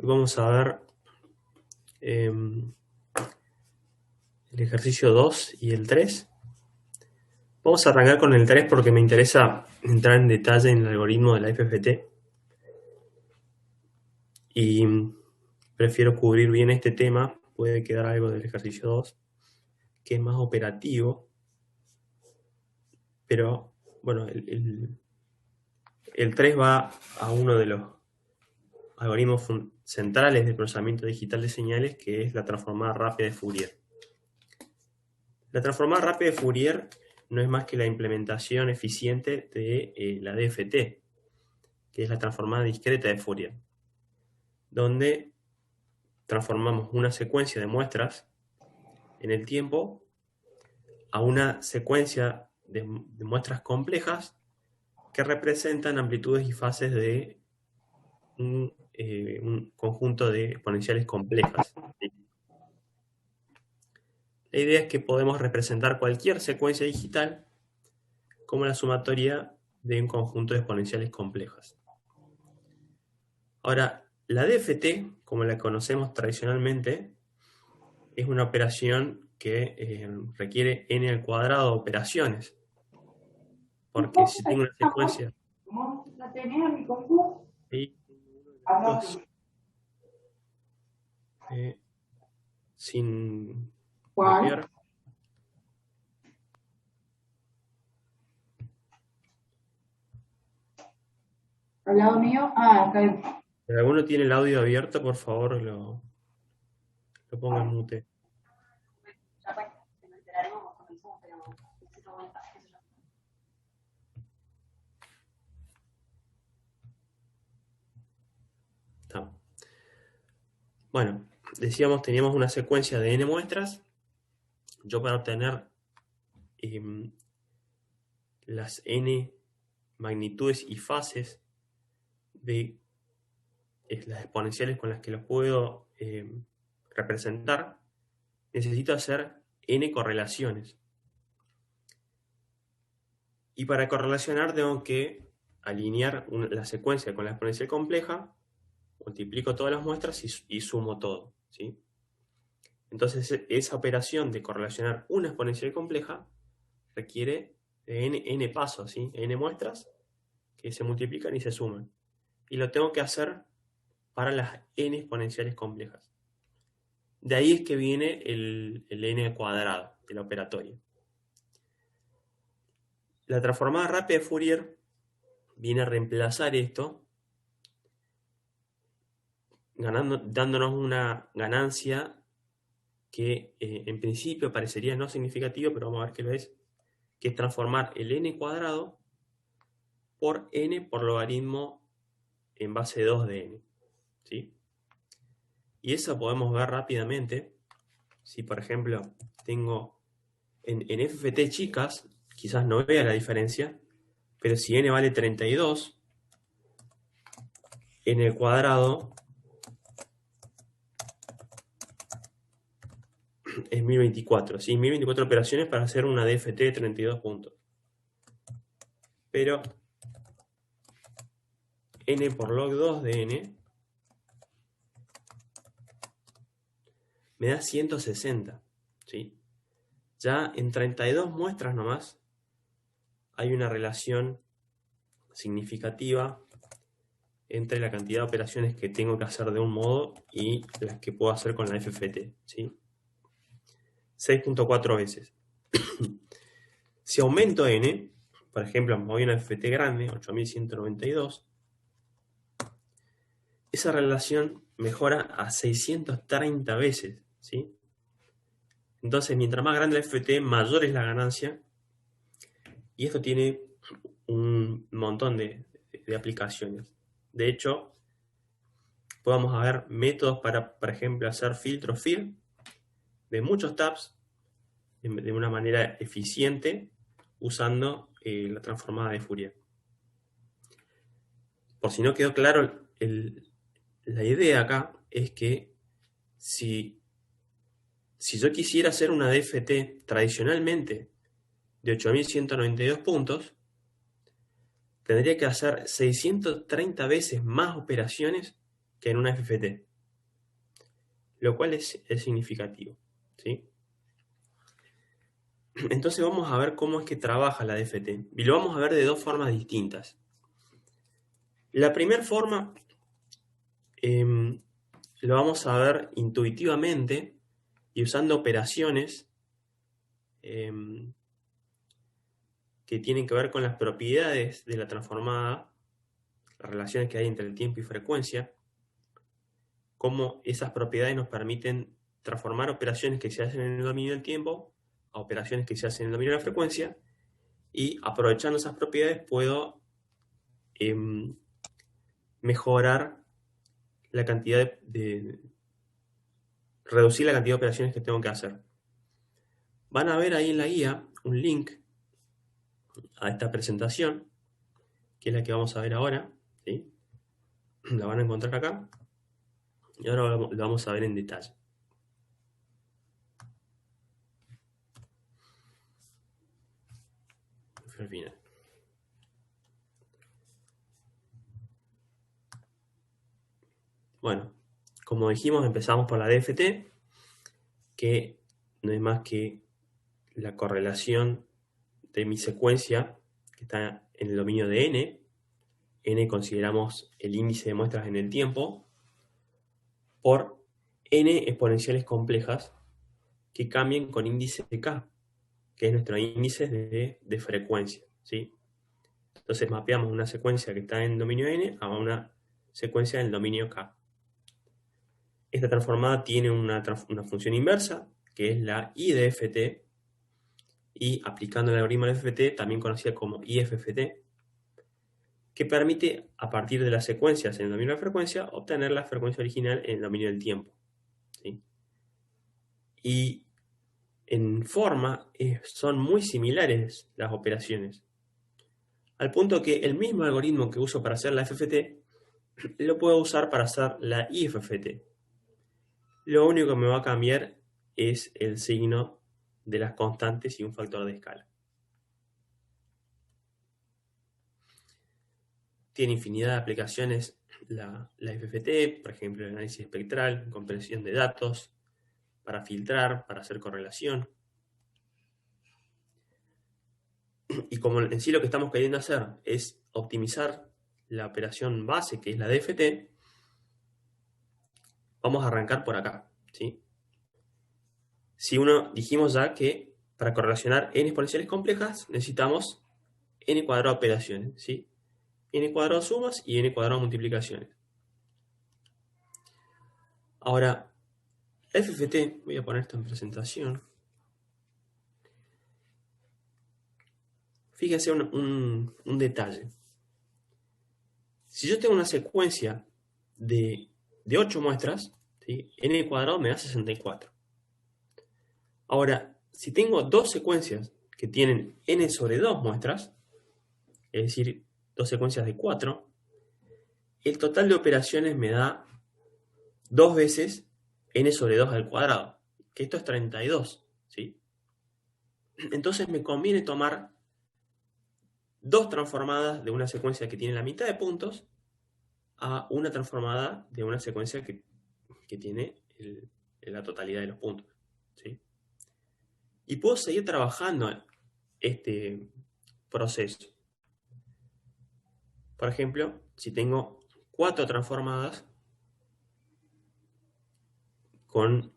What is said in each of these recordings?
Hoy vamos a ver el ejercicio 2 y el 3. Vamos a arrancar con el 3 porque me interesa entrar en detalle en el algoritmo de la FFT. Y prefiero cubrir bien este tema. Puede quedar algo del ejercicio 2, que es más operativo. Pero, bueno, el 3 va a uno de los algoritmos centrales del procesamiento digital de señales, que es la transformada rápida de Fourier. La transformada rápida de Fourier no es más que la implementación eficiente de la DFT, que es la transformada discreta de Fourier, donde transformamos una secuencia de muestras en el tiempo a una secuencia de muestras complejas que representan amplitudes y fases de un conjunto de exponenciales complejas. La idea es que podemos representar cualquier secuencia digital como la sumatoria de un conjunto de exponenciales complejas. Ahora, la DFT, como la conocemos tradicionalmente, es una operación que requiere n al cuadrado de operaciones. Porque si tengo una secuencia y sin copiar. ¿Al lado mío? Ah, está bien. Si alguno tiene el audio abierto, por favor lo ponga en mute. Está. Bueno, decíamos, teníamos una secuencia de n muestras. Yo, para obtener las n magnitudes y fases de las exponenciales con las que los puedo representar, necesito hacer n correlaciones. Y para correlacionar tengo que alinear la secuencia con la exponencial compleja, multiplico todas las muestras y sumo todo, ¿sí? Entonces, esa operación de correlacionar una exponencial compleja requiere de n pasos, ¿sí? N muestras que se multiplican y se suman. Y lo tengo que hacer para las n exponenciales complejas. De ahí es que viene el n al cuadrado de la operatoria. La transformada rápida de Fourier viene a reemplazar esto, dándonos una ganancia que en principio parecería no significativa, pero vamos a ver qué lo es, que es transformar el n cuadrado por n por logaritmo en base 2 de n, ¿sí? Y eso podemos ver rápidamente. Si, por ejemplo, tengo en FFT chicas, quizás no vea la diferencia, pero si n vale 32, n al cuadrado es 1024, ¿sí? 1024 operaciones para hacer una DFT de 32 puntos. Pero n por log 2 de n me da 160, ¿sí? Ya en 32 muestras nomás hay una relación significativa entre la cantidad de operaciones que tengo que hacer de un modo y las que puedo hacer con la FFT, ¿sí? 6.4 veces. Si aumento n, por ejemplo, me voy a una FFT grande, 8192, esa relación mejora a 630 veces, ¿sí? Entonces, mientras más grande la FFT, mayor es la ganancia. Y esto tiene un montón de aplicaciones. De hecho, podemos ver métodos para, por ejemplo, hacer filtros FIR de muchos tabs de una manera eficiente usando la transformada de Fourier. Por si no quedó claro, la idea acá es que si yo quisiera hacer una DFT tradicionalmente de 8192 puntos, tendría que hacer 630 veces más operaciones que en una FFT. lo cual es significativo, ¿sí? Entonces vamos a ver cómo es que trabaja la DFT. Y lo vamos a ver de dos formas distintas. La primera forma lo vamos a ver intuitivamente y usando operaciones que tienen que ver con las propiedades de la transformada, las relaciones que hay entre el tiempo y frecuencia, cómo esas propiedades nos permiten transformar operaciones que se hacen en el dominio del tiempo a operaciones que se hacen en el dominio de la frecuencia, y aprovechando esas propiedades puedo mejorar la cantidad reducir la cantidad de operaciones que tengo que hacer. Van a ver ahí en la guía un link a esta presentación, que es la que vamos a ver ahora, ¿sí? La van a encontrar acá, y ahora lo vamos a ver en detalle. Al final. Bueno, como dijimos, empezamos por la DFT, que no es más que la correlación de mi secuencia, que está en el dominio de n. N consideramos el índice de muestras en el tiempo, por n exponenciales complejas que cambien con índice de k, que es nuestro índice de frecuencia, ¿sí? Entonces mapeamos una secuencia que está en el dominio n a una secuencia en el dominio k. Esta transformada tiene una función inversa, que es la IDFT, y aplicando el algoritmo de FFT, también conocida como IFFT, que permite, a partir de las secuencias en el dominio de la frecuencia, obtener la frecuencia original en el dominio del tiempo, ¿sí? Y en forma son muy similares las operaciones, al punto que el mismo algoritmo que uso para hacer la FFT lo puedo usar para hacer la IFFT. Lo único que me va a cambiar es el signo de las constantes y un factor de escala. Tiene infinidad de aplicaciones la FFT, por ejemplo, el análisis espectral, compresión de datos, para filtrar, para hacer correlación. Y como en sí lo que estamos queriendo hacer es optimizar la operación base, que es la DFT, vamos a arrancar por acá, ¿sí? Si dijimos ya que para correlacionar n exponenciales complejas necesitamos n cuadrado operaciones, ¿sí? N cuadrado sumas y n cuadrado multiplicaciones. Ahora, la FFT, voy a poner esto en presentación. Fíjense un detalle. Si yo tengo una secuencia de 8 muestras, ¿sí? N cuadrado me da 64. Ahora, si tengo dos secuencias que tienen n sobre 2 muestras, es decir, dos secuencias de 4, el total de operaciones me da 2 veces n sobre 2 al cuadrado, que esto es 32, ¿sí? Entonces me conviene tomar dos transformadas de una secuencia que tiene la mitad de puntos a una transformada de una secuencia que tiene la totalidad de los puntos, ¿sí? Y puedo seguir trabajando este proceso. Por ejemplo, si tengo 4 transformadas con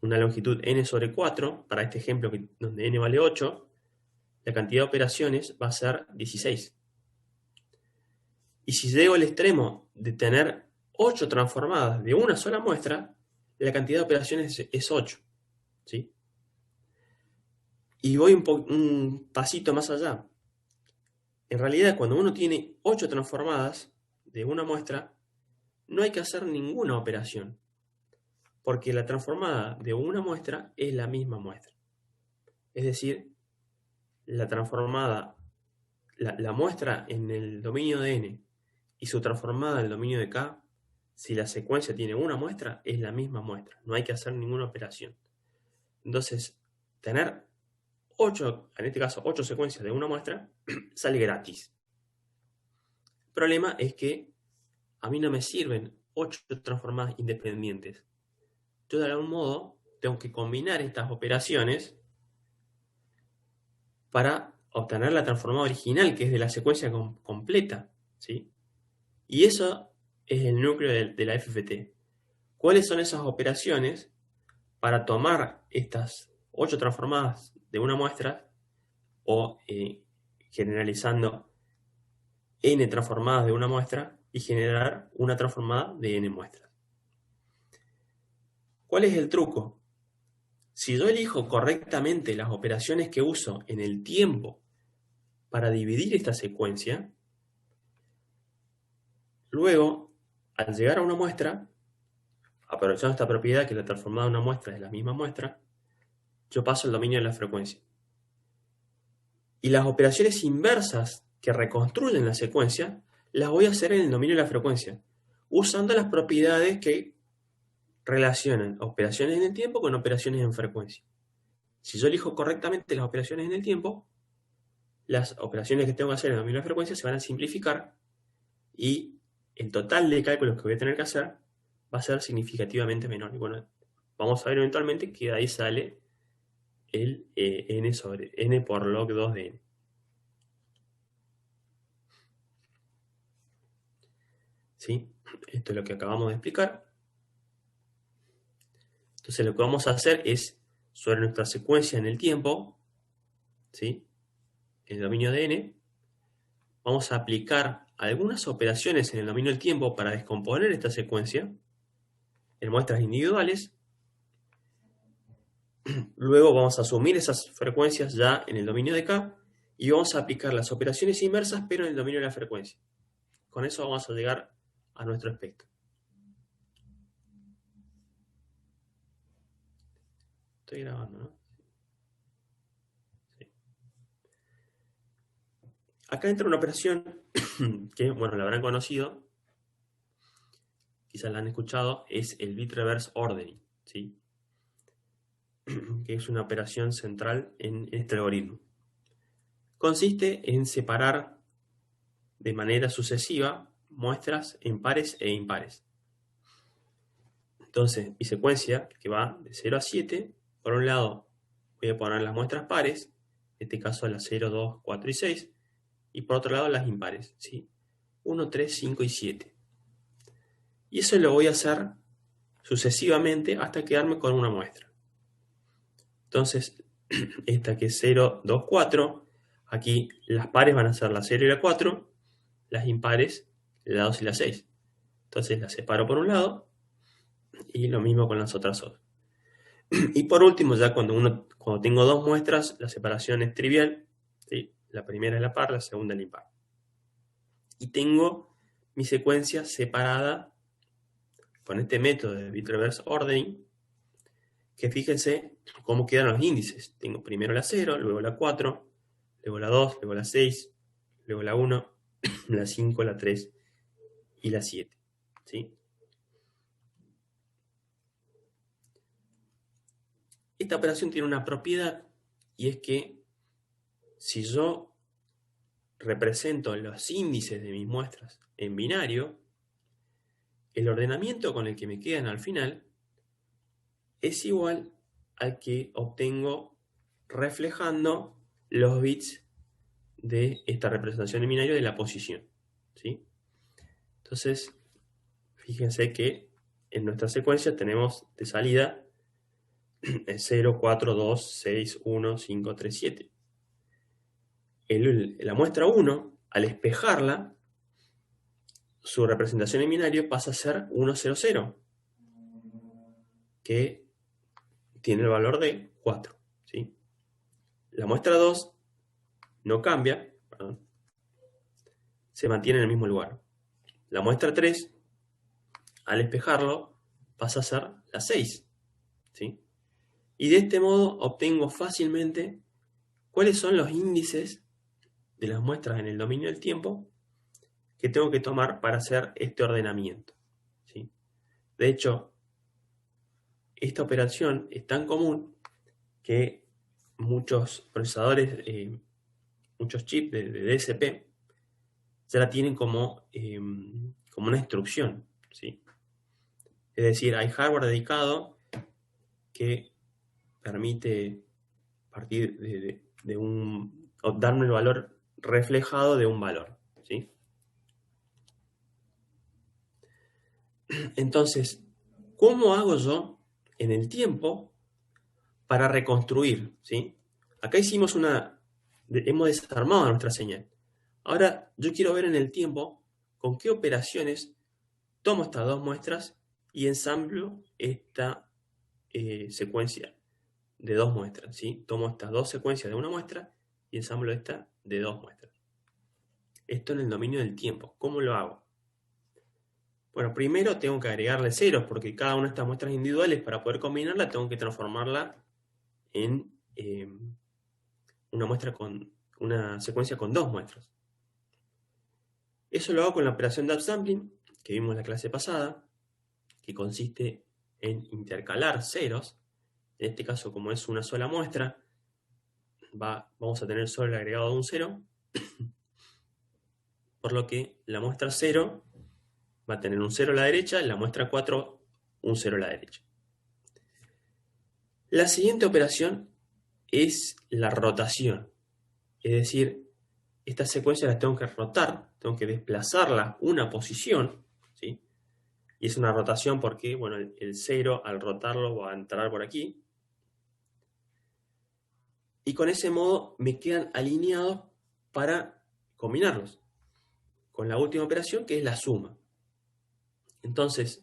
una longitud n sobre 4, para este ejemplo donde n vale 8, la cantidad de operaciones va a ser 16. Y si llego al extremo de tener 8 transformadas de una sola muestra, la cantidad de operaciones es 8, ¿sí? Y voy un pasito más allá. En realidad, cuando uno tiene 8 transformadas de una muestra, no hay que hacer ninguna operación, porque la transformada de una muestra es la misma muestra. Es decir, la transformada, la muestra en el dominio de n y su transformada en el dominio de k, si la secuencia tiene una muestra, es la misma muestra. No hay que hacer ninguna operación. Entonces, tener 8, en este caso 8 secuencias de una muestra, sale gratis. El problema es que a mí no me sirven 8 transformadas independientes. yo de algún modo tengo que combinar estas operaciones para obtener la transformada original, que es de la secuencia completa, ¿sí? Y eso es el núcleo de la FFT. ¿Cuáles son esas operaciones para tomar estas 8 transformadas de una muestra o generalizando n transformadas de una muestra y generar una transformada de n muestras? ¿Cuál es el truco? Si yo elijo correctamente las operaciones que uso en el tiempo para dividir esta secuencia, luego, al llegar a una muestra, aprovechando esta propiedad que la transformada de una muestra es la misma muestra, yo paso el dominio de la frecuencia. Y las operaciones inversas que reconstruyen la secuencia, las voy a hacer en el dominio de la frecuencia, usando las propiedades que relacionan operaciones en el tiempo con operaciones en frecuencia. Si yo elijo correctamente las operaciones en el tiempo, las operaciones que tengo que hacer en el dominio de la frecuencia se van a simplificar y el total de cálculos que voy a tener que hacer va a ser significativamente menor. Y bueno, vamos a ver eventualmente que de ahí sale el n por log 2 de n. ¿Sí? Esto es lo que acabamos de explicar. Entonces lo que vamos a hacer es, sobre nuestra secuencia en el tiempo, ¿sí?, en el dominio de n, vamos a aplicar algunas operaciones en el dominio del tiempo para descomponer esta secuencia en muestras individuales. Luego vamos a asumir esas frecuencias ya en el dominio de k y vamos a aplicar las operaciones inversas pero en el dominio de la frecuencia. Con eso vamos a llegar a nuestro espectro. Estoy grabando, ¿no? Sí. Acá entra una operación que, bueno, la habrán conocido, quizás la han escuchado, es el bit reverse ordering, ¿sí?, que es una operación central en este algoritmo. Consiste en separar de manera sucesiva muestras en pares e impares. Entonces, mi secuencia, que va de 0 a 7, por un lado voy a poner las muestras pares, en este caso las 0, 2, 4 y 6, y por otro lado las impares, ¿sí?, 1, 3, 5 y 7. Y eso lo voy a hacer sucesivamente hasta quedarme con una muestra. Entonces, esta que es 0, 2, 4, aquí las pares van a ser la 0 y la 4, las impares la 2 y la 6. Entonces las separo por un lado y lo mismo con las otras dos. Y por último, ya cuando tengo dos muestras, la separación es trivial, ¿sí? La primera es la par, la segunda el impar. Y tengo mi secuencia separada con este método de bit reverse ordering, que fíjense cómo quedan los índices. Tengo primero la 0, luego la 4, luego la 2, luego la 6, luego la 1, la 5, la 3 y la 7. ¿Sí? Esta operación tiene una propiedad, y es que si yo represento los índices de mis muestras en binario, el ordenamiento con el que me quedan al final es igual al que obtengo reflejando los bits de esta representación en binario de la posición, ¿sí? Entonces, fíjense que en nuestra secuencia tenemos de salida 0, 4, 2, 6, 1, 5, 3, 7. La muestra 1, al espejarla, su representación en binario pasa a ser 1, 0, 0, que tiene el valor de 4, ¿sí? La muestra 2 no cambia, se mantiene en el mismo lugar. La muestra 3, al espejarlo, pasa a ser la 6, ¿sí? Y de este modo obtengo fácilmente cuáles son los índices de las muestras en el dominio del tiempo que tengo que tomar para hacer este ordenamiento, ¿sí? De hecho, esta operación es tan común que muchos procesadores, muchos chips de DSP, ya la tienen como una instrucción, ¿sí? Es decir, hay hardware dedicado que permite partir o darme el valor reflejado de un valor, ¿sí? Entonces, ¿cómo hago yo en el tiempo para reconstruir, ¿sí? Acá hemos desarmado nuestra señal. Ahora yo quiero ver en el tiempo con qué operaciones tomo estas dos muestras y ensamblo esta secuencia de dos muestras, ¿sí? Tomo estas dos secuencias de una muestra y ensamblo esta de dos muestras. Esto en el dominio del tiempo. ¿Cómo lo hago? Bueno, primero tengo que agregarle ceros porque cada una de estas muestras individuales, para poder combinarla, tengo que transformarla en una secuencia con dos muestras. Eso lo hago con la operación de upsampling, que vimos en la clase pasada, que consiste en intercalar ceros. En este caso, como es una sola muestra, vamos a tener solo el agregado de un cero, por lo que la muestra 0 va a tener un 0 a la derecha, la muestra 4 un 0 a la derecha. La siguiente operación es la rotación, es decir, esta secuencia la tengo que rotar, tengo que desplazarla una posición, ¿sí? Y es una rotación porque, bueno, el 0 al rotarlo va a entrar por aquí. Y con ese modo me quedan alineados para combinarlos con la última operación, que es la suma. Entonces,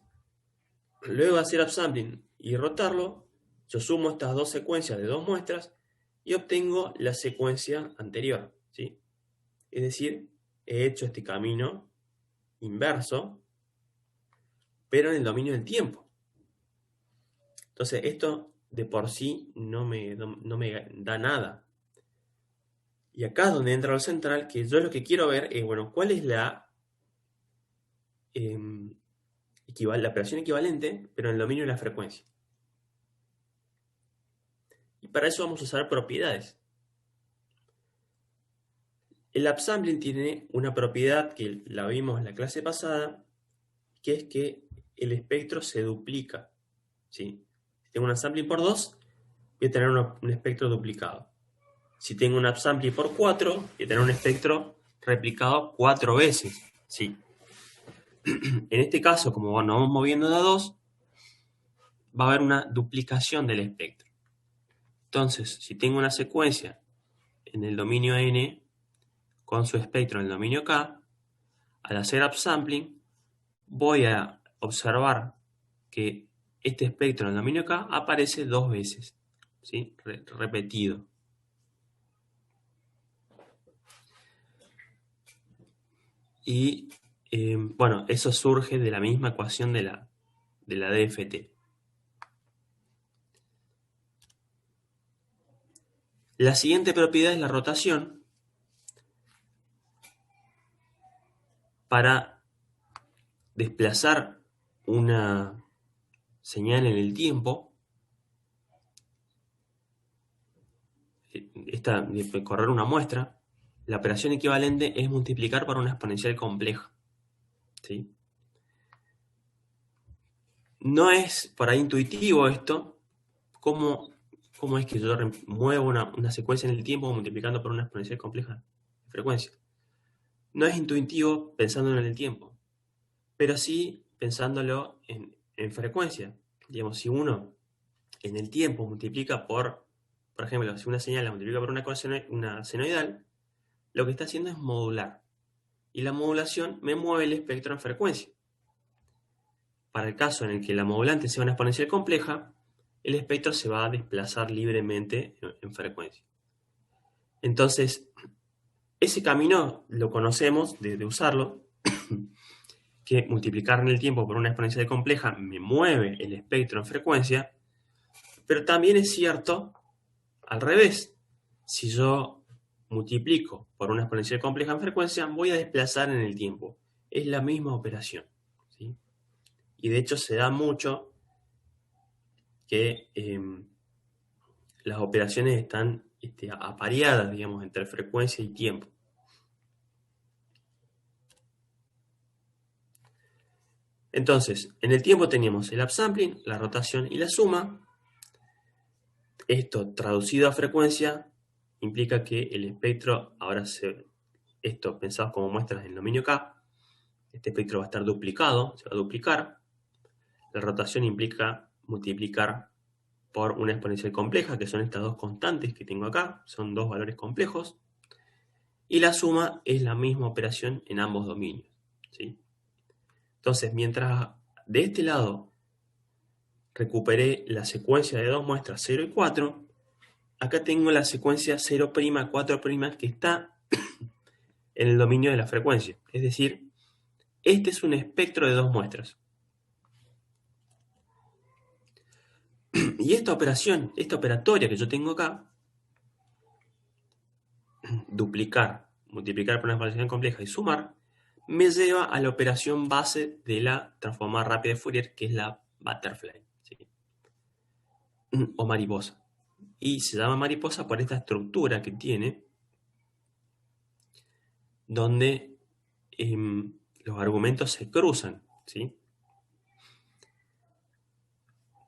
luego de hacer upsampling y rotarlo, yo sumo estas dos secuencias de dos muestras y obtengo la secuencia anterior, ¿sí? Es decir, he hecho este camino inverso, pero en el dominio del tiempo. Entonces, esto de por sí no me da nada. Y acá es donde entra lo central, que yo lo que quiero ver es, bueno, ¿cuál es la operación equivalente, pero en el dominio de la frecuencia? Y para eso vamos a usar propiedades. El upsampling tiene una propiedad que la vimos en la clase pasada, que es que el espectro se duplica, ¿sí? Si tengo un upsampling por 2, voy a tener un espectro duplicado. Si tengo un upsampling por 4, voy a tener un espectro replicado 4 veces, ¿sí? En este caso, como nos vamos moviendo de a 2, va a haber una duplicación del espectro. Entonces, si tengo una secuencia en el dominio n con su espectro en el dominio k, al hacer upsampling, voy a observar que este espectro en el dominio k aparece dos veces, ¿sí? Repetido. Y bueno, eso surge de la misma ecuación de la DFT. La siguiente propiedad es la rotación. Para desplazar una señal en el tiempo, de correr una muestra, la operación equivalente es multiplicar por una exponencial compleja, ¿sí? No es por ahí intuitivo esto, cómo es que yo muevo una secuencia en el tiempo multiplicando por una exponencial compleja de frecuencia. No es intuitivo pensándolo en el tiempo, pero sí pensándolo en frecuencia. Digamos, si uno en el tiempo multiplica por ejemplo, si una señal la multiplica por una senoidal, lo que está haciendo es modular. Y la modulación me mueve el espectro en frecuencia. Para el caso en el que la modulante sea una exponencial compleja, el espectro se va a desplazar libremente en frecuencia. Entonces, ese camino lo conocemos de usarlo, que multiplicar en el tiempo por una exponencial compleja me mueve el espectro en frecuencia, pero también es cierto al revés. Si yo multiplico por una exponencial compleja en frecuencia, voy a desplazar en el tiempo. Es la misma operación, ¿sí? Y de hecho se da mucho que las operaciones están apareadas, digamos, entre frecuencia y tiempo. Entonces, en el tiempo teníamos el upsampling, la rotación y la suma. Esto traducido a frecuencia implica que el espectro, esto pensado como muestras en dominio K, este espectro va a estar duplicado, se va a duplicar. La rotación implica multiplicar por una exponencial compleja, que son estas dos constantes que tengo acá, son dos valores complejos, y la suma es la misma operación en ambos dominios, ¿sí? Entonces, mientras de este lado recuperé la secuencia de dos muestras 0 y 4, acá tengo la secuencia 0', 4', que está en el dominio de la frecuencia. Es decir, este es un espectro de dos muestras. Y esta operación, esta operatoria que yo tengo acá, duplicar, multiplicar por una exponencial compleja y sumar, me lleva a la operación base de la transformada rápida de Fourier, que es la butterfly, ¿sí? O mariposa. Y se llama mariposa por esta estructura que tiene, donde los argumentos se cruzan, ¿sí?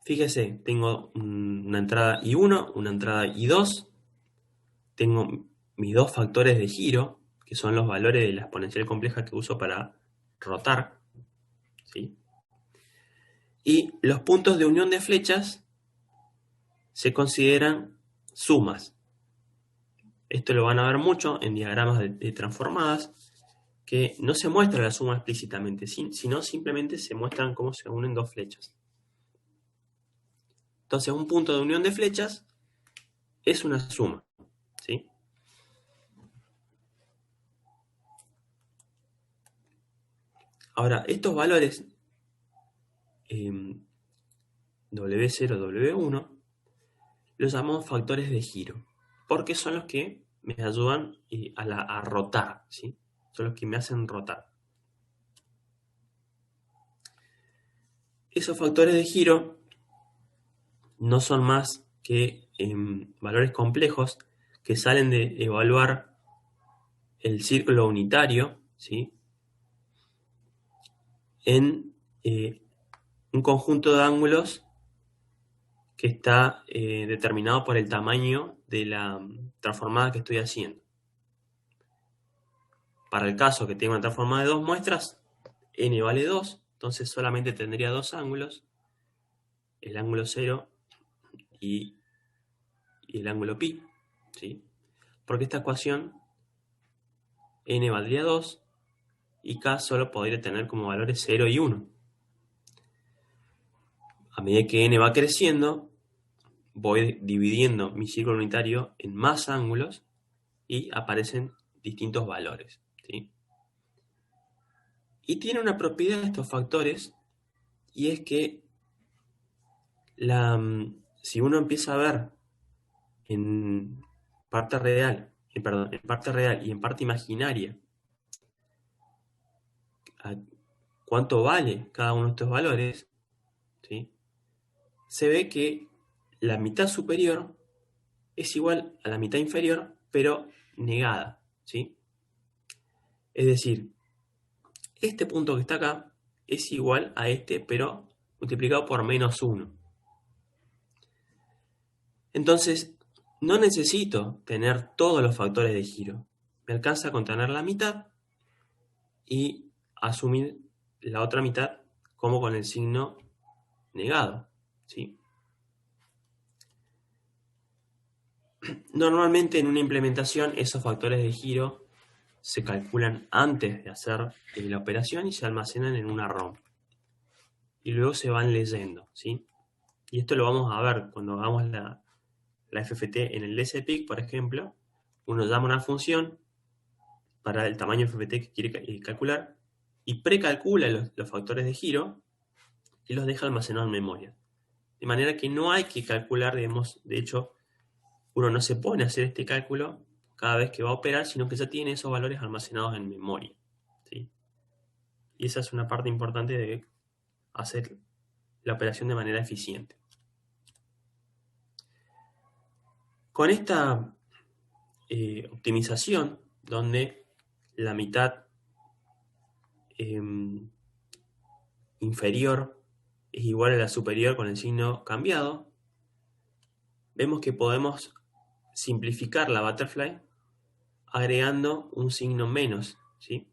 Fíjese, tengo una entrada I1, una entrada I2, tengo mis dos factores de giro, que son los valores de la exponencial compleja que uso para rotar, ¿sí? Y los puntos de unión de flechas se consideran sumas. Esto lo van a ver mucho en diagramas de transformadas, que no se muestra la suma explícitamente, sino simplemente se muestran cómo se unen dos flechas. Entonces, un punto de unión de flechas es una suma, ¿sí? Ahora, estos valores W0, W1 los llamamos factores de giro, porque son los que me ayudan a rotar, ¿sí? Son los que me hacen rotar. Esos factores de giro no son más que valores complejos que salen de evaluar el círculo unitario, ¿sí? En un conjunto de ángulos que está determinado por el tamaño de la transformada que estoy haciendo. Para el caso que tenga una transformada de dos muestras, n vale 2, entonces solamente tendría dos ángulos, el ángulo 0 y el ángulo pi, ¿sí? Porque esta ecuación n valdría 2 y k solo podría tener como valores 0 y 1. A medida que n va creciendo, voy dividiendo mi círculo unitario en más ángulos y aparecen distintos valores, ¿sí? Y tiene una propiedad de estos factores, y es que si uno empieza a ver en parte real, en parte real y en parte imaginaria, cuánto vale cada uno de estos valores, ¿sí? Se ve que la mitad superior es igual a la mitad inferior, pero negada, ¿sí? Es decir, este punto que está acá es igual a este, pero multiplicado por -1. Entonces, no necesito tener todos los factores de giro. Me alcanza con tener la mitad y asumir la otra mitad como con el signo negado, ¿sí? Normalmente en una implementación esos factores de giro se calculan antes de hacer la operación y se almacenan en una ROM. Y luego se van leyendo, ¿sí? Y esto lo vamos a ver cuando hagamos la FFT en el DSPIC, por ejemplo. Uno llama una función para el tamaño FFT que quiere calcular y precalcula los factores de giro y los deja almacenados en memoria. De manera que no hay que calcular, digamos, de hecho, uno no se pone a hacer este cálculo cada vez que va a operar, sino que ya tiene esos valores almacenados en memoria, ¿sí? Y esa es una parte importante de hacer la operación de manera eficiente. Con esta optimización, donde la mitad inferior es igual a la superior con el signo cambiado, vemos que podemos simplificar la butterfly agregando un signo menos, ¿sí?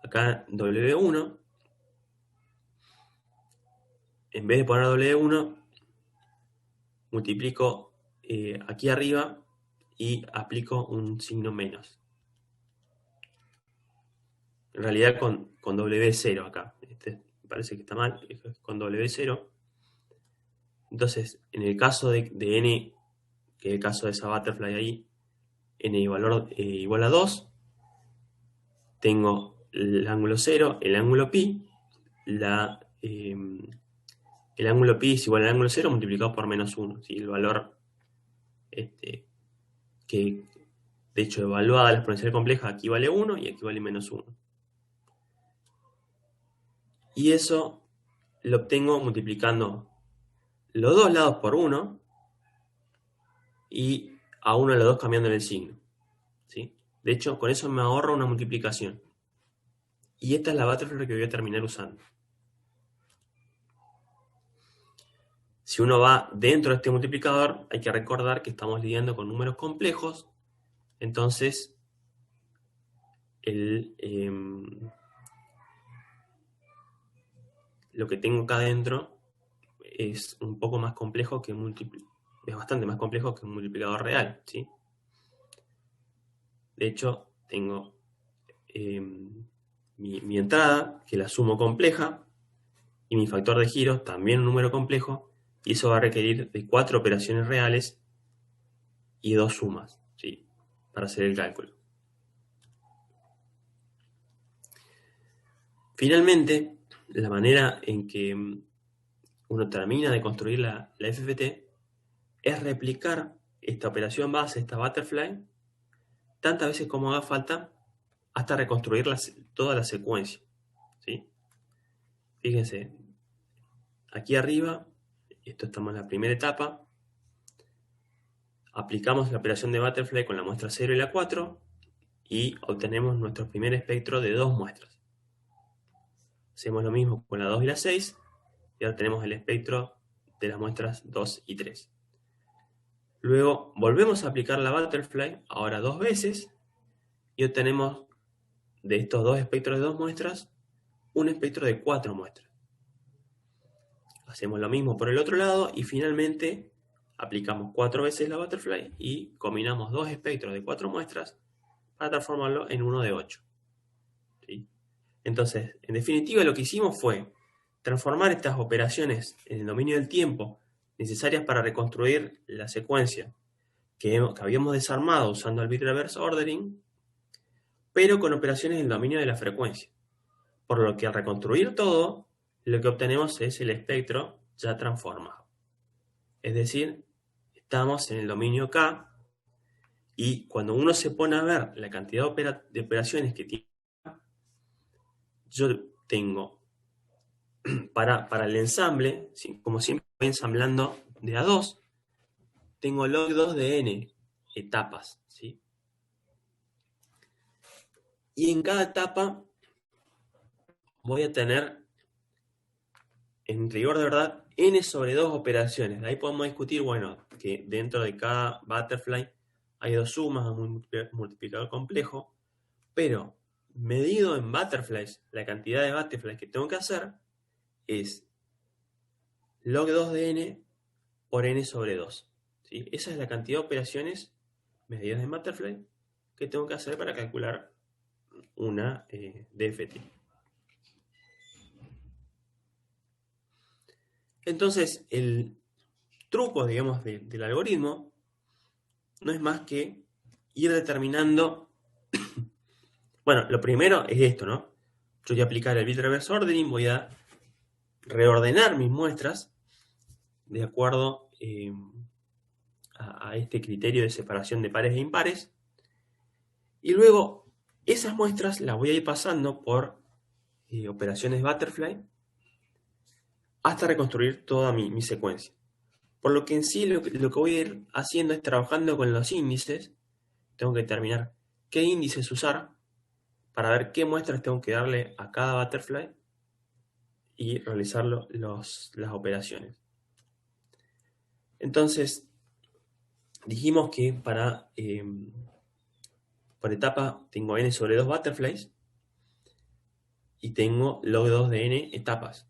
Acá W1, en vez de poner W1, multiplico aquí arriba y aplico un signo menos. En realidad con W0 acá. Me parece que está mal, es con W0. Entonces, en el caso de n, que es el caso de esa butterfly ahí, n valor igual a 2, tengo el ángulo 0, el ángulo pi, el ángulo pi es igual al ángulo 0 multiplicado por menos 1, ¿sí? El valor que, de hecho, evaluada la exponencial compleja, aquí vale 1 y aquí vale menos 1. Y eso lo obtengo multiplicando los dos lados por 1 y a uno de los dos cambiando el signo, ¿sí? De hecho, con eso me ahorro una multiplicación. Y esta es la butterfly que voy a terminar usando. Si uno va dentro de este multiplicador, hay que recordar que estamos lidiando con números complejos. Entonces, lo que tengo acá adentro es un poco más complejo que es bastante más complejo que un multiplicador real, ¿sí? De hecho, tengo mi entrada, que la sumo compleja, y mi factor de giro, también un número complejo, y eso va a requerir de 4 operaciones reales y 2 sumas, ¿sí? Para hacer el cálculo. Finalmente, la manera en que uno termina de construir la FFT es replicar esta operación base, esta butterfly, tantas veces como haga falta hasta reconstruir toda la secuencia, ¿sí? Fíjense, aquí arriba, esto estamos en la primera etapa, aplicamos la operación de butterfly con la muestra 0 y la 4 y obtenemos nuestro primer espectro de 2 muestras. Hacemos lo mismo con la 2 y la 6 y ahora tenemos el espectro de las muestras 2 y 3. Luego volvemos a aplicar la butterfly, ahora 2 veces, y obtenemos de estos 2 espectros de 2 muestras, un espectro de 4 muestras. Hacemos lo mismo por el otro lado y finalmente aplicamos 4 veces la butterfly y combinamos 2 espectros de 4 muestras para transformarlo en uno de 8. ¿Sí? Entonces, en definitiva, lo que hicimos fue transformar estas operaciones en el dominio del tiempo necesarias para reconstruir la secuencia que habíamos desarmado usando el bit reverse ordering, pero con operaciones en el dominio de la frecuencia. Por lo que al reconstruir todo, lo que obtenemos es el espectro ya transformado. Es decir, estamos en el dominio K y cuando uno se pone a ver la cantidad de operaciones que tiene, yo tengo para el ensamble, como siempre voy ensamblando de a 2, tengo log 2 de n etapas, ¿sí? Y en cada etapa voy a tener, en rigor de verdad, n sobre 2 operaciones. De ahí podemos discutir, bueno, que dentro de cada butterfly hay 2 sumas, un multiplicador complejo, pero medido en butterflies, la cantidad de butterflies que tengo que hacer es log 2 de n por n sobre 2. ¿Sí? Esa es la cantidad de operaciones medidas en butterfly que tengo que hacer para calcular una DFT. Entonces, el truco, digamos, del algoritmo no es más que ir determinando. Bueno, lo primero es esto, ¿no? Yo voy a aplicar el bit reverse ordering, voy a reordenar mis muestras de acuerdo a este criterio de separación de pares e impares. Y luego esas muestras las voy a ir pasando por operaciones butterfly hasta reconstruir toda mi secuencia. Por lo que en sí lo que voy a ir haciendo es trabajando con los índices. Tengo que determinar qué índices usar para ver qué muestras tengo que darle a cada butterfly y realizar las operaciones. Entonces, dijimos que por etapa tengo n sobre 2 butterflies y tengo log2 de n etapas.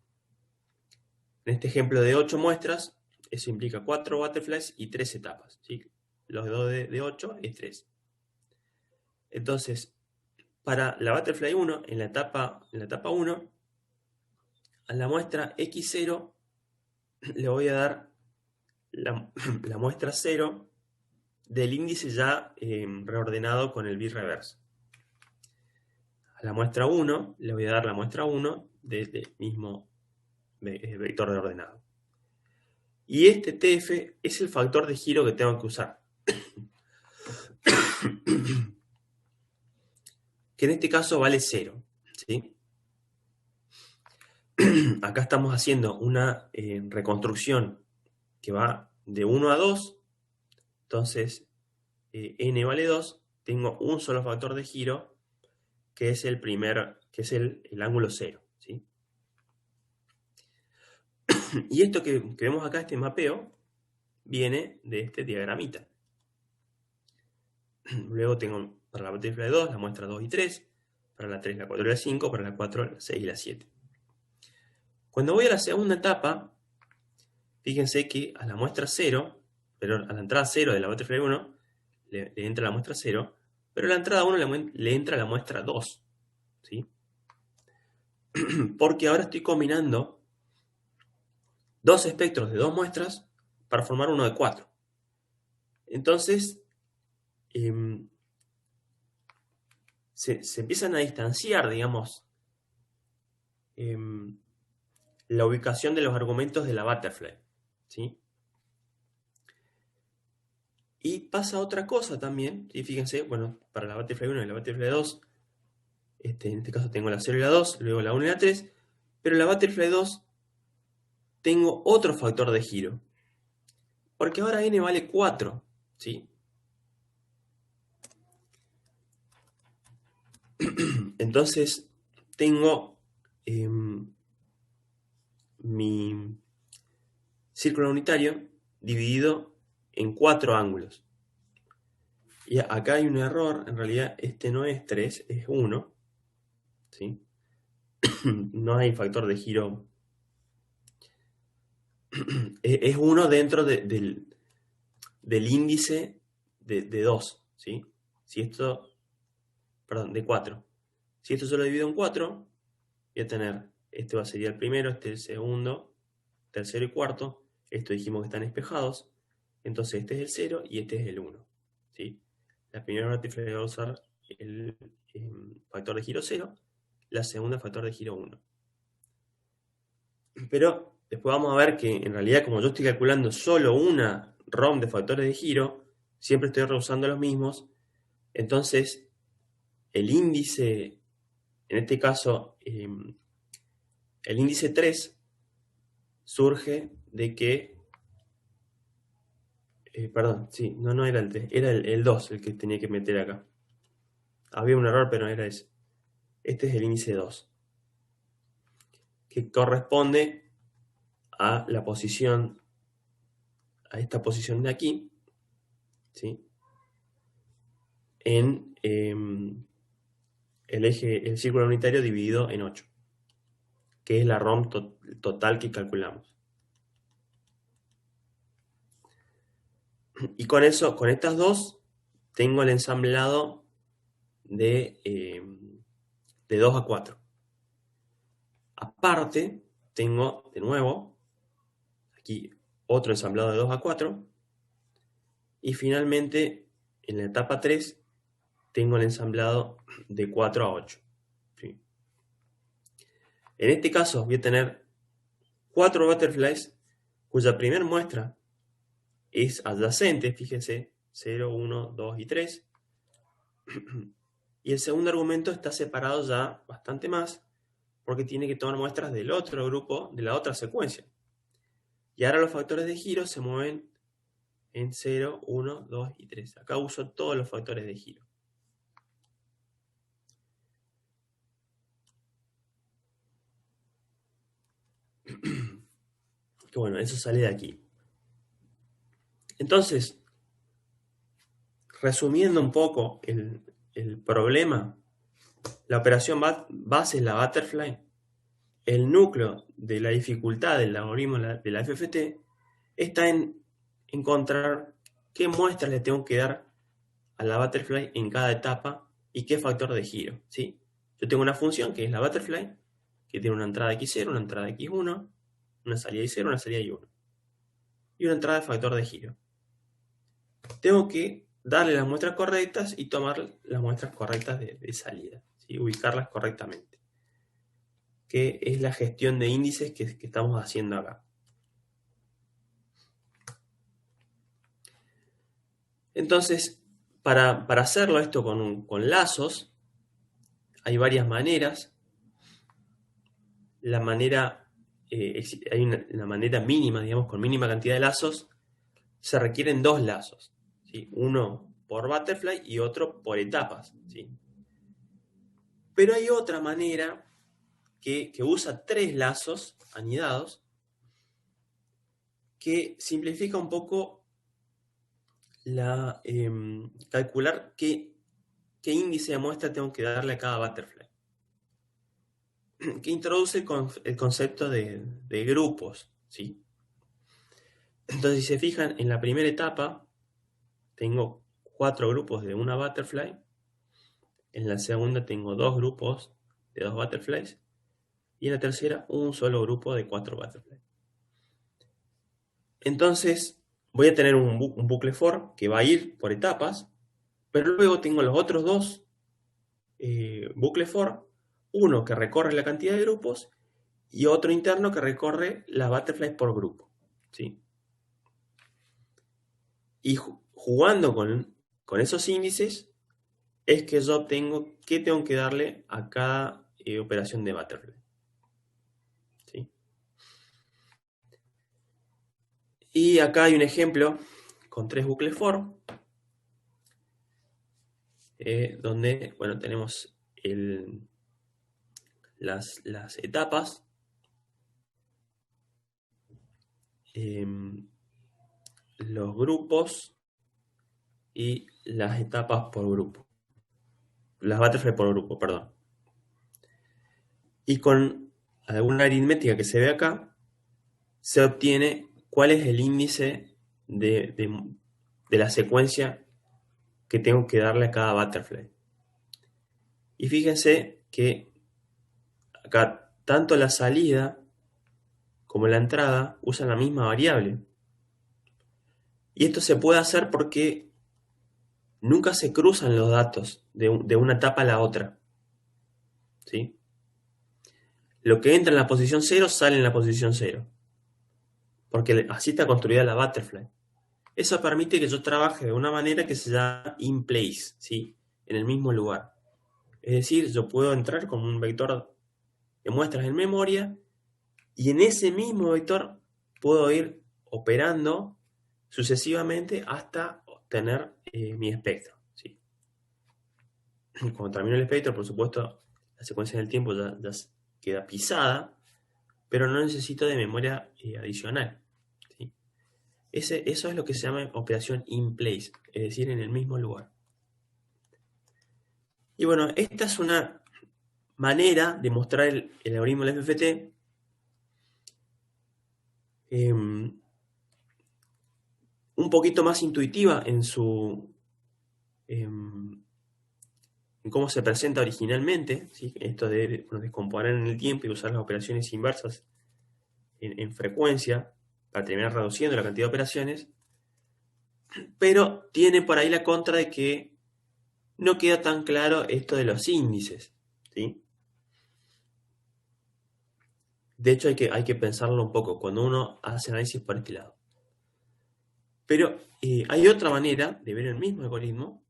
En este ejemplo de 8 muestras, eso implica 4 butterflies y 3 etapas, ¿sí? Log2 de 8 es 3. Entonces, para la butterfly 1, en la etapa 1, a la muestra x0 le voy a dar la muestra 0 del índice ya reordenado con el bit reverse. A la muestra 1 le voy a dar la muestra 1 del mismo vector reordenado. Y este TF es el factor de giro que tengo que usar. Que en este caso vale 0. ¿Sí? Acá estamos haciendo una reconstrucción que va de 1 a 2. Entonces, n vale 2. Tengo un solo factor de giro, que es el ángulo 0. ¿Sí? Y esto que vemos acá, este mapeo, viene de este diagramita. Luego tengo para la butterfly 2 la muestra 2 y 3, para la 3 la 4 y la 5, para la 4 la 6 y la 7. Cuando voy a la segunda etapa, fíjense que a la muestra 0, pero a la entrada 0 de la butterfly 1, le entra la muestra 0, pero a la entrada 1 le entra la muestra 2. ¿Sí? Porque ahora estoy combinando dos espectros de dos muestras para formar uno de 4. Entonces, se empiezan a distanciar, digamos, la ubicación de los argumentos de la butterfly. ¿Sí? Y pasa otra cosa también, y fíjense, bueno, para la butterfly 1 y la butterfly 2, en este caso tengo la 0 y la 2, luego la 1 y la 3, pero en la butterfly 2 tengo otro factor de giro, porque ahora n vale 4, ¿sí? Entonces tengo mi círculo unitario dividido en 4 ángulos. Y acá hay un error, en realidad este no es 3, es 1, ¿sí? No hay factor de giro. Es 1 dentro del índice de 2, ¿sí? Si esto, perdón, de 4. Si esto se lo divido en 4, voy a tener, este sería el primero, este el segundo, tercero y cuarto. Esto dijimos que están espejados. Entonces este es el 0 y este es el 1, ¿sí? La primera butterfly va a usar el factor de giro 0, la segunda factor de giro 1. Pero después vamos a ver que en realidad, como yo estoy calculando solo una ROM de factores de giro, siempre estoy reusando los mismos. Entonces, el índice, en este caso, el índice 3 surge de que, perdón, sí, no era el 3, era el 2 el que tenía que meter acá. Había un error, pero no era ese. Este es el índice 2, que corresponde a la posición, a esta posición de aquí, ¿sí? En el círculo unitario dividido en 8, que es la ROM total que calculamos. Y con eso, con estas dos, tengo el ensamblado de 2 a 4. Aparte, tengo de nuevo aquí otro ensamblado de 2 a 4. Y finalmente, en la etapa 3, tengo el ensamblado de 4 a 8. ¿Sí? En este caso, voy a tener 4 butterflies cuya primera muestra es adyacente, fíjense, 0, 1, 2 y 3. Y el segundo argumento está separado ya bastante más, porque tiene que tomar muestras del otro grupo, de la otra secuencia. Y ahora los factores de giro se mueven en 0, 1, 2 y 3. Acá uso todos los factores de giro. Que bueno, eso sale de aquí. Entonces, resumiendo un poco el problema, la operación base es la butterfly. El núcleo de la dificultad del algoritmo de la FFT está en encontrar qué muestras le tengo que dar a la butterfly en cada etapa y qué factor de giro, ¿sí? Yo tengo una función que es la butterfly, que tiene una entrada x0, una entrada x1, una salida y0, una salida y1. Y una entrada de factor de giro. Tengo que darle las muestras correctas y tomar las muestras correctas de salida, ¿sí? Ubicarlas correctamente. Que es la gestión de índices que estamos haciendo acá. Entonces, para hacerlo esto con lazos, hay varias maneras. La manera, hay una manera mínima, digamos, con mínima cantidad de lazos, se requieren dos lazos, ¿sí? Uno por butterfly y otro por etapas, ¿sí? Pero hay otra manera que usa tres lazos anidados que simplifica un poco calcular qué índice de muestra tengo que darle a cada butterfly. Que introduce el concepto de grupos, ¿sí? Entonces, si se fijan, en la primera etapa tengo 4 grupos de una butterfly. En la segunda tengo 2 grupos de 2 butterflies. Y en la tercera, un solo grupo de 4 butterflies. Entonces, voy a tener un bucle for que va a ir por etapas, pero luego tengo los otros dos bucles for, uno que recorre la cantidad de grupos y otro interno que recorre las butterflies por grupo, ¿sí? Y jugando con esos índices es que yo obtengo qué tengo que darle a cada operación de butterfly, ¿sí? Y acá hay un ejemplo con 3 bucles for, donde, bueno, tenemos las etapas, los grupos y las etapas por grupo. Las butterflies por grupo, perdón. Y con alguna aritmética que se ve acá, se obtiene cuál es el índice de la secuencia que tengo que darle a cada butterfly. Y fíjense que acá tanto la salida como la entrada usan la misma variable. Y esto se puede hacer porque nunca se cruzan los datos de una etapa a la otra, ¿sí? Lo que entra en la posición 0 sale en la posición 0. Porque así está construida la butterfly. Eso permite que yo trabaje de una manera que se llama in place, ¿sí? En el mismo lugar. Es decir, yo puedo entrar con un vector de muestras en memoria y en ese mismo vector puedo ir operando sucesivamente hasta obtener mi espectro, ¿sí? Cuando termino el espectro, por supuesto, la secuencia del tiempo ya queda pisada, pero no necesito de memoria adicional, ¿sí? Eso es lo que se llama operación in place, es decir, en el mismo lugar. Y bueno, esta es una manera de mostrar el algoritmo del FFT un poquito más intuitiva en cómo se presenta originalmente, ¿sí? Esto de descomponer en el tiempo y usar las operaciones inversas en frecuencia para terminar reduciendo la cantidad de operaciones, pero tiene por ahí la contra de que no queda tan claro esto de los índices, ¿sí? De hecho, hay que pensarlo un poco cuando uno hace análisis por este lado. Pero hay otra manera de ver el mismo algoritmo,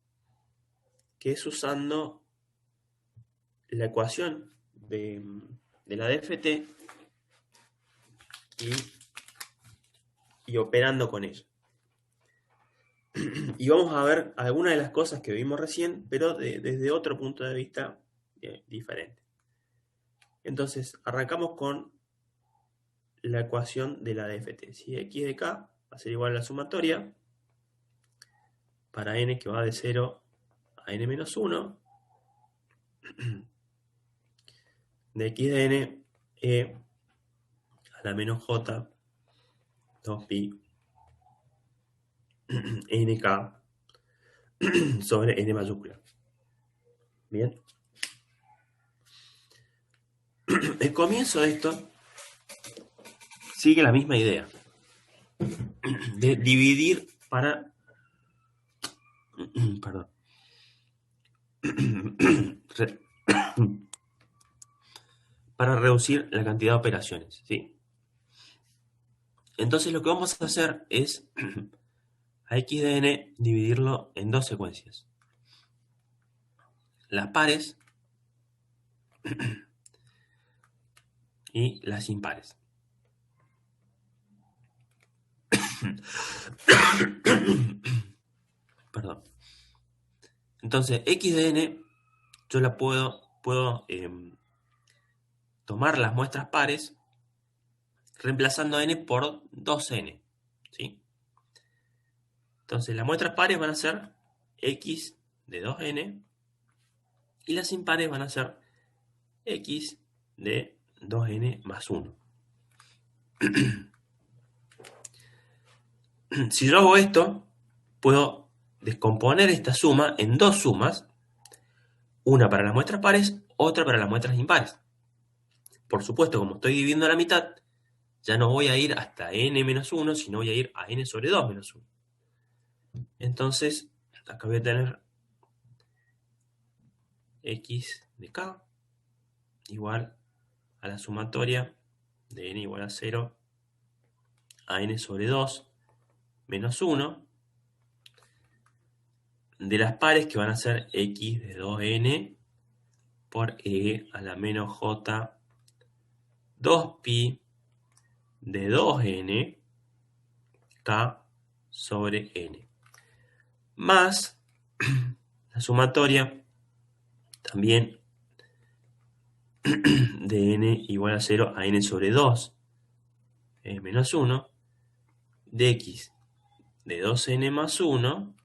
que es usando la ecuación de la DFT y operando con ella. Y vamos a ver algunas de las cosas que vimos recién, pero desde otro punto de vista diferente. Entonces, arrancamos con la ecuación de la DFT. Si x de k va a ser igual a la sumatoria para n que va de 0 a n menos 1, de x de n, e a la menos j, 2pi, nk sobre n mayúscula. Bien. El comienzo de esto sigue la misma idea de dividir para perdón para reducir la cantidad de operaciones, ¿sí? Entonces lo que vamos a hacer es a x de n dividirlo en dos secuencias, las pares y las impares. Perdón. Entonces x de n yo la puedo tomar las muestras pares reemplazando n por 2n, ¿sí? Entonces las muestras pares van a ser x de 2n y las impares van a ser x de 2n más 1. Si yo hago esto, puedo descomponer esta suma en dos sumas, una para las muestras pares, otra para las muestras impares. Por supuesto, como estoy dividiendo a la mitad, ya no voy a ir hasta n menos 1, sino voy a ir a n sobre 2 menos 1. Entonces, acá voy a tener x de k igual a la sumatoria de n igual a 0 a n sobre 2 menos 1 de las pares que van a ser x de 2n por e a la menos j 2pi de 2n k sobre n más la sumatoria también de n igual a 0 a n sobre 2 menos 1 de x de 2n más 1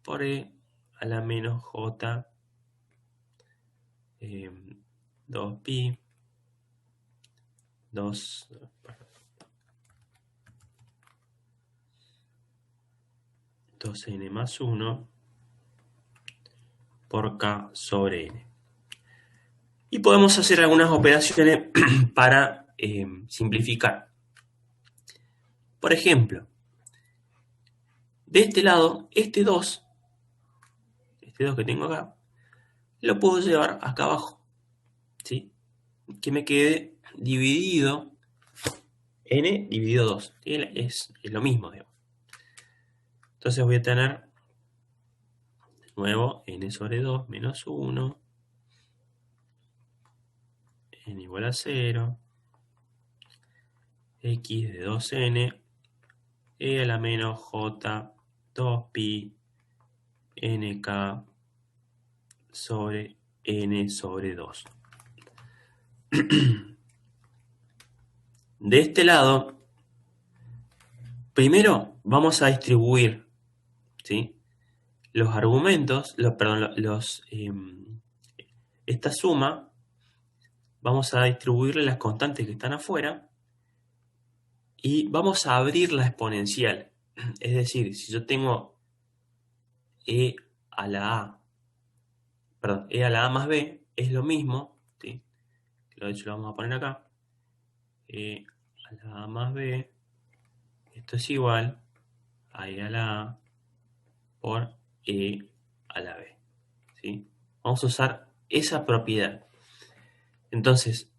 por e a la menos j 2pi 2n más 1 por k sobre n. Y podemos hacer algunas operaciones para simplificar. Por ejemplo, de este lado, este 2 que tengo acá, lo puedo llevar acá abajo, ¿sí? Que me quede dividido, n dividido 2, ¿sí? Es lo mismo, digamos. Entonces voy a tener, de nuevo, n sobre 2 menos 1, n igual a 0, x de 2n, e a la menos j 2pi nk sobre n sobre 2. De este lado, primero vamos a distribuir, ¿sí? Los argumentos, esta suma, vamos a distribuirle las constantes que están afuera y vamos a abrir la exponencial. Es decir, si yo tengo e a la a más b, es lo mismo, ¿sí? De hecho lo vamos a poner acá, e a la a más b, esto es igual a e a la a por e a la b, ¿sí? Vamos a usar esa propiedad. Entonces,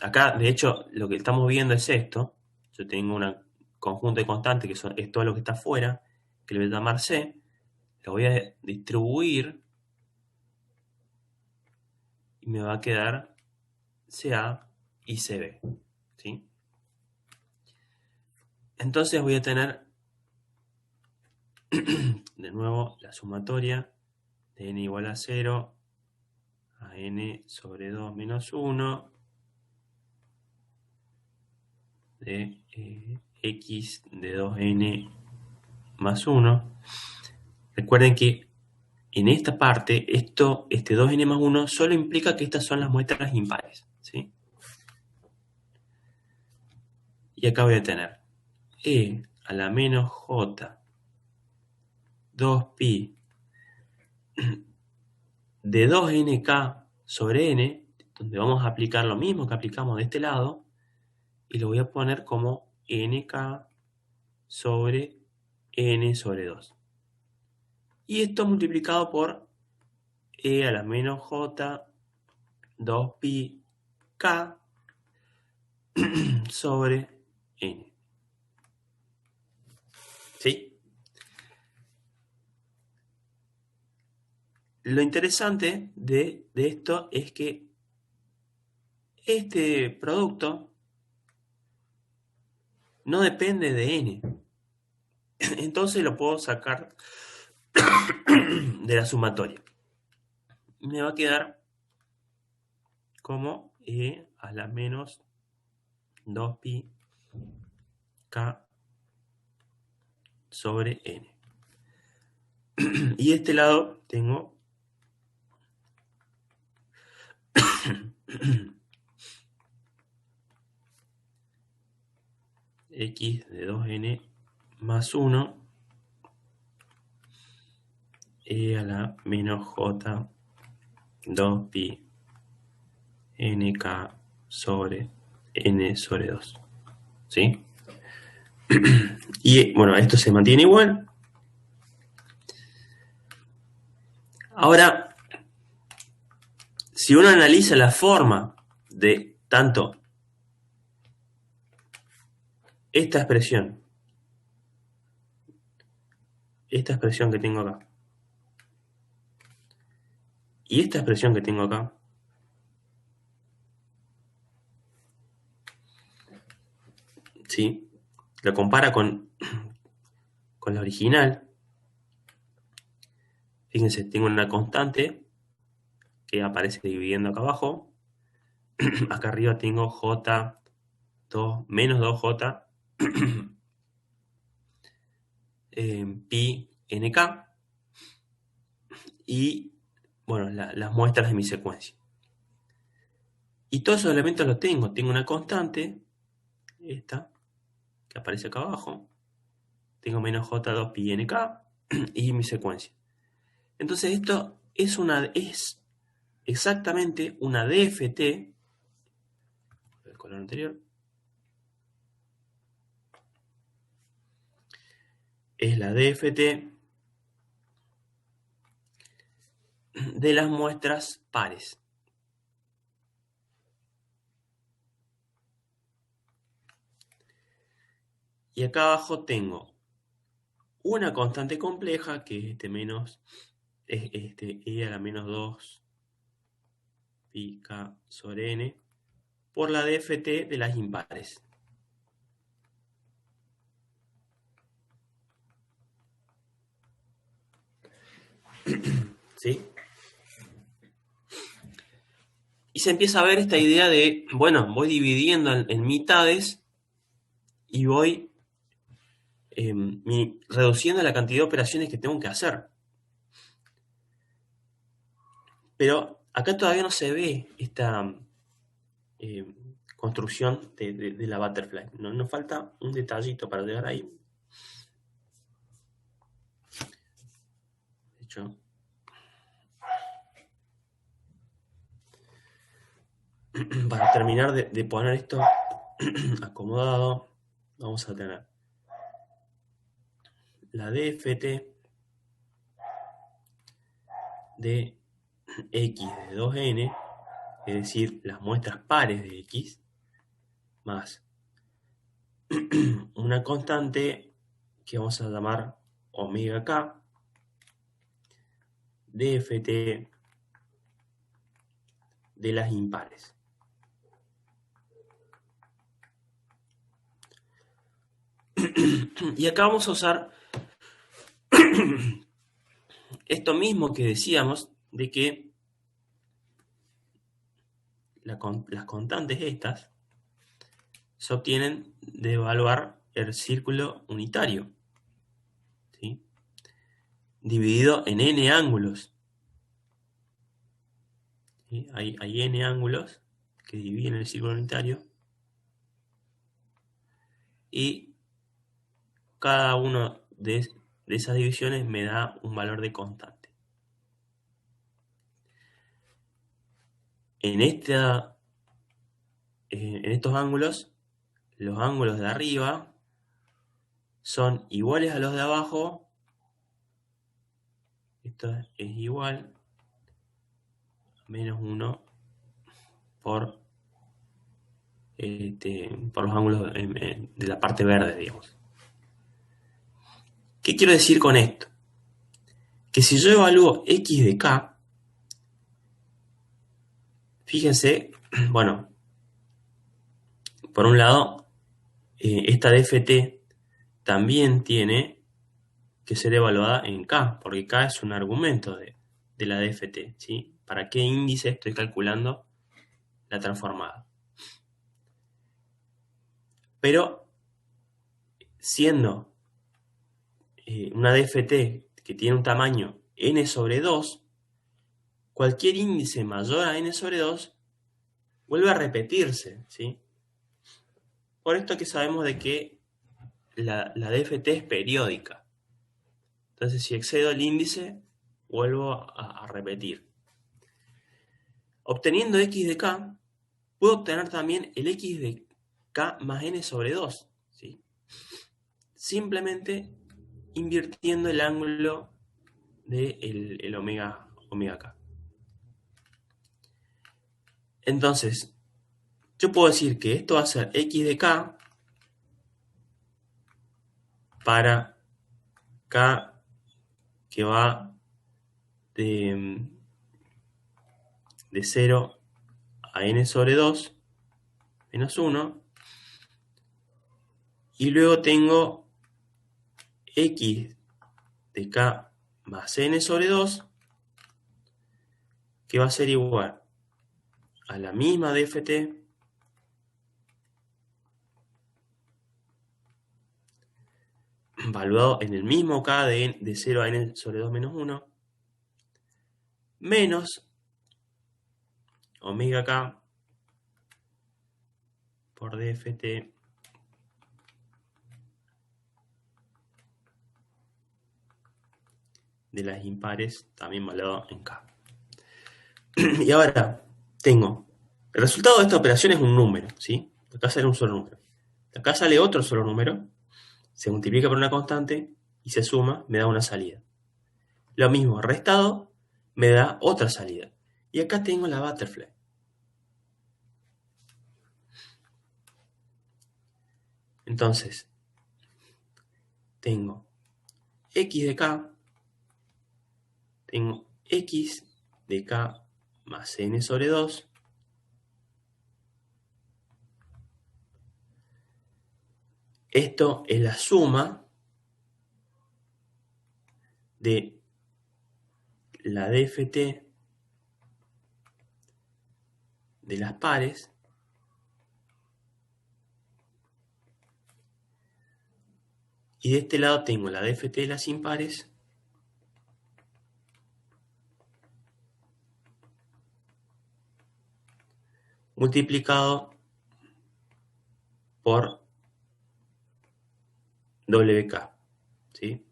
acá, de hecho, lo que estamos viendo es esto. Yo tengo un conjunto de constantes es todo lo que está afuera, que le voy a llamar C. Lo voy a distribuir y me va a quedar CA y CB, ¿sí? Entonces voy a tener de nuevo la sumatoria de n igual a 0 a n sobre 2 menos 1 de x de 2n más 1. Recuerden que en esta parte, este 2n más 1 solo implica que estas son las muestras impares, ¿sí? Y acá voy a tener e a la menos j 2pi de 2nk sobre n, donde vamos a aplicar lo mismo que aplicamos de este lado, y lo voy a poner como nk sobre n sobre 2. Y esto multiplicado por e a la menos j 2pi k sobre n. ¿Sí? Lo interesante de esto es que este producto no depende de n. Entonces lo puedo sacar de la sumatoria. Me va a quedar como e a la menos 2pi k sobre n. Y de este lado tengo x de 2n más 1 e a la menos j 2pi nk sobre n sobre 2. ¿Sí? Y bueno, esto se mantiene igual. Ahora, si uno analiza la forma de tanto esta expresión que tengo acá, y esta expresión que tengo acá, ¿sí? Lo compara con la original. Fíjense, tengo una constante que aparece dividiendo acá abajo. Acá arriba tengo j2 menos 2j pi nk. Y, bueno, las muestras de mi secuencia. Y todos esos elementos los tengo. Tengo una constante, esta, que aparece acá abajo. Tengo menos j2 pi nk y mi secuencia. Entonces esto es exactamente una DFT, el color anterior, es la DFT de las muestras pares. Y acá abajo tengo una constante compleja, que es e a la menos 2 pi k sobre n, por la DFT de las impares. ¿Sí? Y se empieza a ver esta idea de, bueno, voy dividiendo en mitades y voy reduciendo la cantidad de operaciones que tengo que hacer. Pero acá todavía no se ve esta construcción de la butterfly. Nos falta un detallito para llegar ahí. De hecho, para terminar de poner esto acomodado, vamos a tener la DFT de x de 2n, es decir, las muestras pares de x, más una constante que vamos a llamar omega k, DFT de las impares. Y acá vamos a usar esto mismo que decíamos de que las constantes estas se obtienen de evaluar el círculo unitario. dividido en n ángulos. ¿Sí? Hay n ángulos que dividen el círculo unitario y cada uno de esas divisiones me da un valor de constante. En estos ángulos, los ángulos de arriba son iguales a los de abajo. Esto es igual a menos 1 por los ángulos de la parte verde, digamos. ¿Qué quiero decir con esto? Que si yo evalúo x de k, fíjense, bueno, por un lado, esta dft también tiene que ser evaluada en k, porque k es un argumento de la dft, ¿sí? ¿Para qué índice estoy calculando la transformada? Pero, siendo una dft que tiene un tamaño n sobre 2, cualquier índice mayor a n sobre 2 vuelve a repetirse, ¿sí? Por esto que sabemos de que la dft es periódica. Entonces, si excedo el índice, vuelvo a repetir. Obteniendo x de k, puedo obtener también el x de k más n sobre 2, ¿sí? Simplemente invirtiendo el ángulo del omega k. Entonces, yo puedo decir que esto va a ser x de k para k que va de 0 a n sobre 2 menos 1. Y luego tengo x de k más n sobre 2, que va a ser igual a la misma dft valuado en el mismo k de 0 a n sobre 2 menos 1, menos omega k por dft de las impares, también valuado en k. Y ahora tengo, el resultado de esta operación es un número, ¿sí? Acá sale un solo número. Acá sale otro solo número, se multiplica por una constante y se suma, me da una salida. Lo mismo, restado, me da otra salida. Y acá tengo la butterfly. Entonces, tengo x de k, tengo x de k más n sobre 2, esto es la suma de la dft de las pares y de este lado tengo la dft de las impares multiplicado por WK, ¿sí?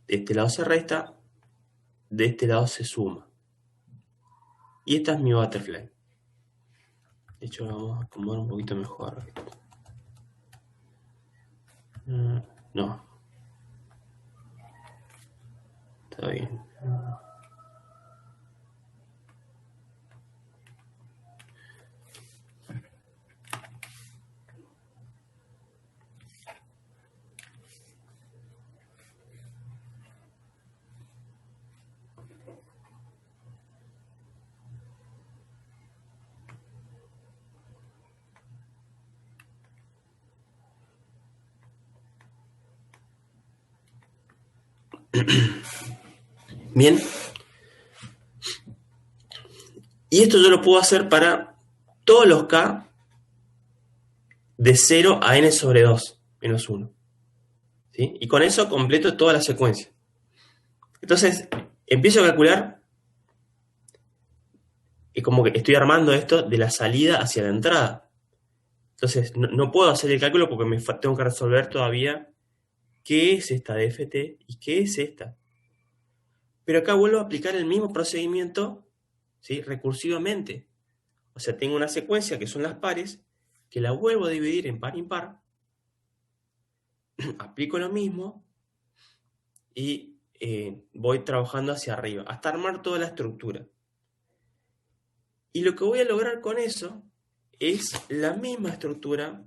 De este lado se resta, de este lado se suma. Y esta es mi butterfly. De hecho, vamos a acomodar un poquito mejor. No. Está bien. Bien. Y esto yo lo puedo hacer para todos los k de 0 a n sobre 2 menos 1. ¿sí? Y con eso completo toda la secuencia. Entonces, empiezo a calcular y como que estoy armando esto de la salida hacia la entrada. Entonces, no puedo hacer el cálculo porque tengo que resolver todavía qué es esta DFT y qué es esta. Pero acá vuelvo a aplicar el mismo procedimiento, ¿sí? Recursivamente. O sea, tengo una secuencia que son las pares, que la vuelvo a dividir en par impar, aplico lo mismo y voy trabajando hacia arriba, hasta armar toda la estructura. Y lo que voy a lograr con eso es la misma estructura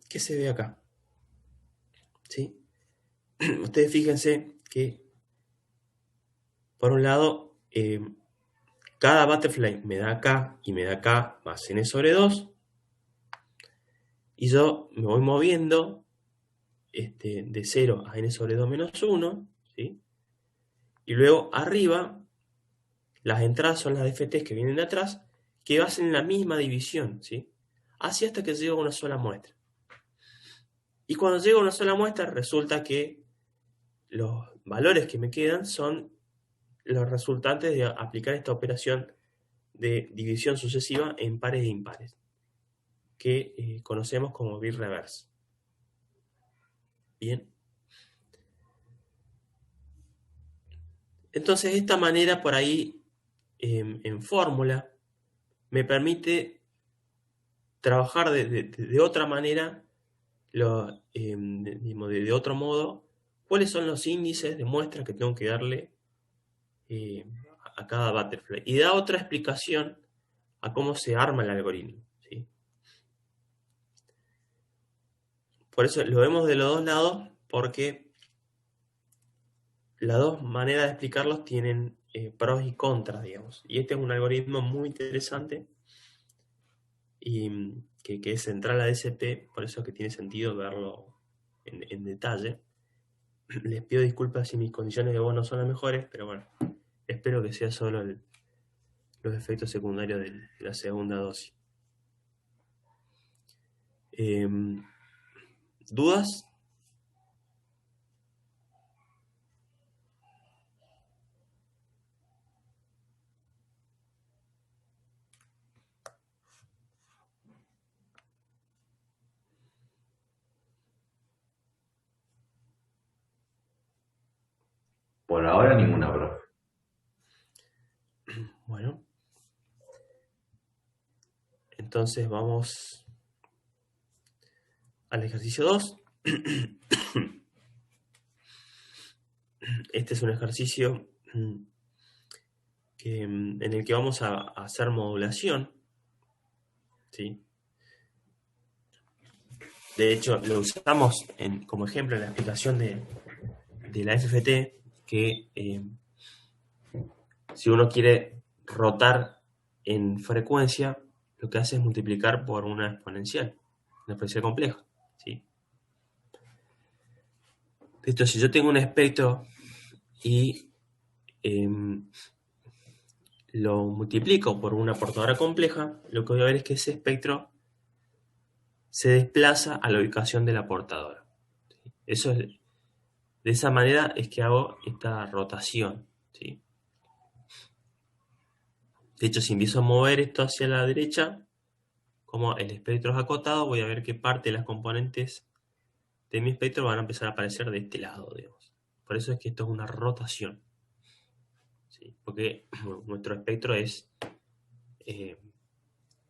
que se ve acá, ¿sí? Ustedes fíjense que, por un lado, cada butterfly me da acá y me da acá más n sobre 2. Y yo me voy moviendo de 0 a n sobre 2 menos 1, ¿sí? Y luego arriba, las entradas son las DFTs que vienen de atrás, que hacen la misma división, ¿sí? Así hasta que llego a una sola muestra. Y cuando llego a una sola muestra, resulta que los valores que me quedan son los resultantes de aplicar esta operación de división sucesiva en pares e impares, que conocemos como bit reverse. Bien. Entonces, de esta manera, por ahí, en fórmula, me permite trabajar de otra manera, de otro modo, cuáles son los índices de muestra que tengo que darle a cada butterfly. Y da otra explicación a cómo se arma el algoritmo, ¿sí? Por eso lo vemos de los dos lados, porque las dos maneras de explicarlos tienen pros y contras, digamos. Y este es un algoritmo muy interesante y que es central a DSP, por eso es que tiene sentido verlo en detalle. Les pido disculpas si mis condiciones de voz no son las mejores, pero bueno, espero que sea solo los efectos secundarios de la segunda dosis. ¿Dudas? Por ahora ninguna, profe. Bueno, entonces vamos al ejercicio 2. Este es un ejercicio en el que vamos a hacer modulación, ¿sí? De hecho, lo usamos como ejemplo en la explicación de la FFT, que si uno quiere rotar en frecuencia, lo que hace es multiplicar por una exponencial compleja, ¿sí? De hecho, si yo tengo un espectro y lo multiplico por una portadora compleja, lo que voy a ver es que ese espectro se desplaza a la ubicación de la portadora. Eso es, de esa manera es que hago esta rotación, ¿sí? De hecho, si empiezo a mover esto hacia la derecha, como el espectro es acotado, voy a ver que parte de las componentes de mi espectro van a empezar a aparecer de este lado, digamos. Por eso es que esto es una rotación, ¿sí? Porque nuestro espectro es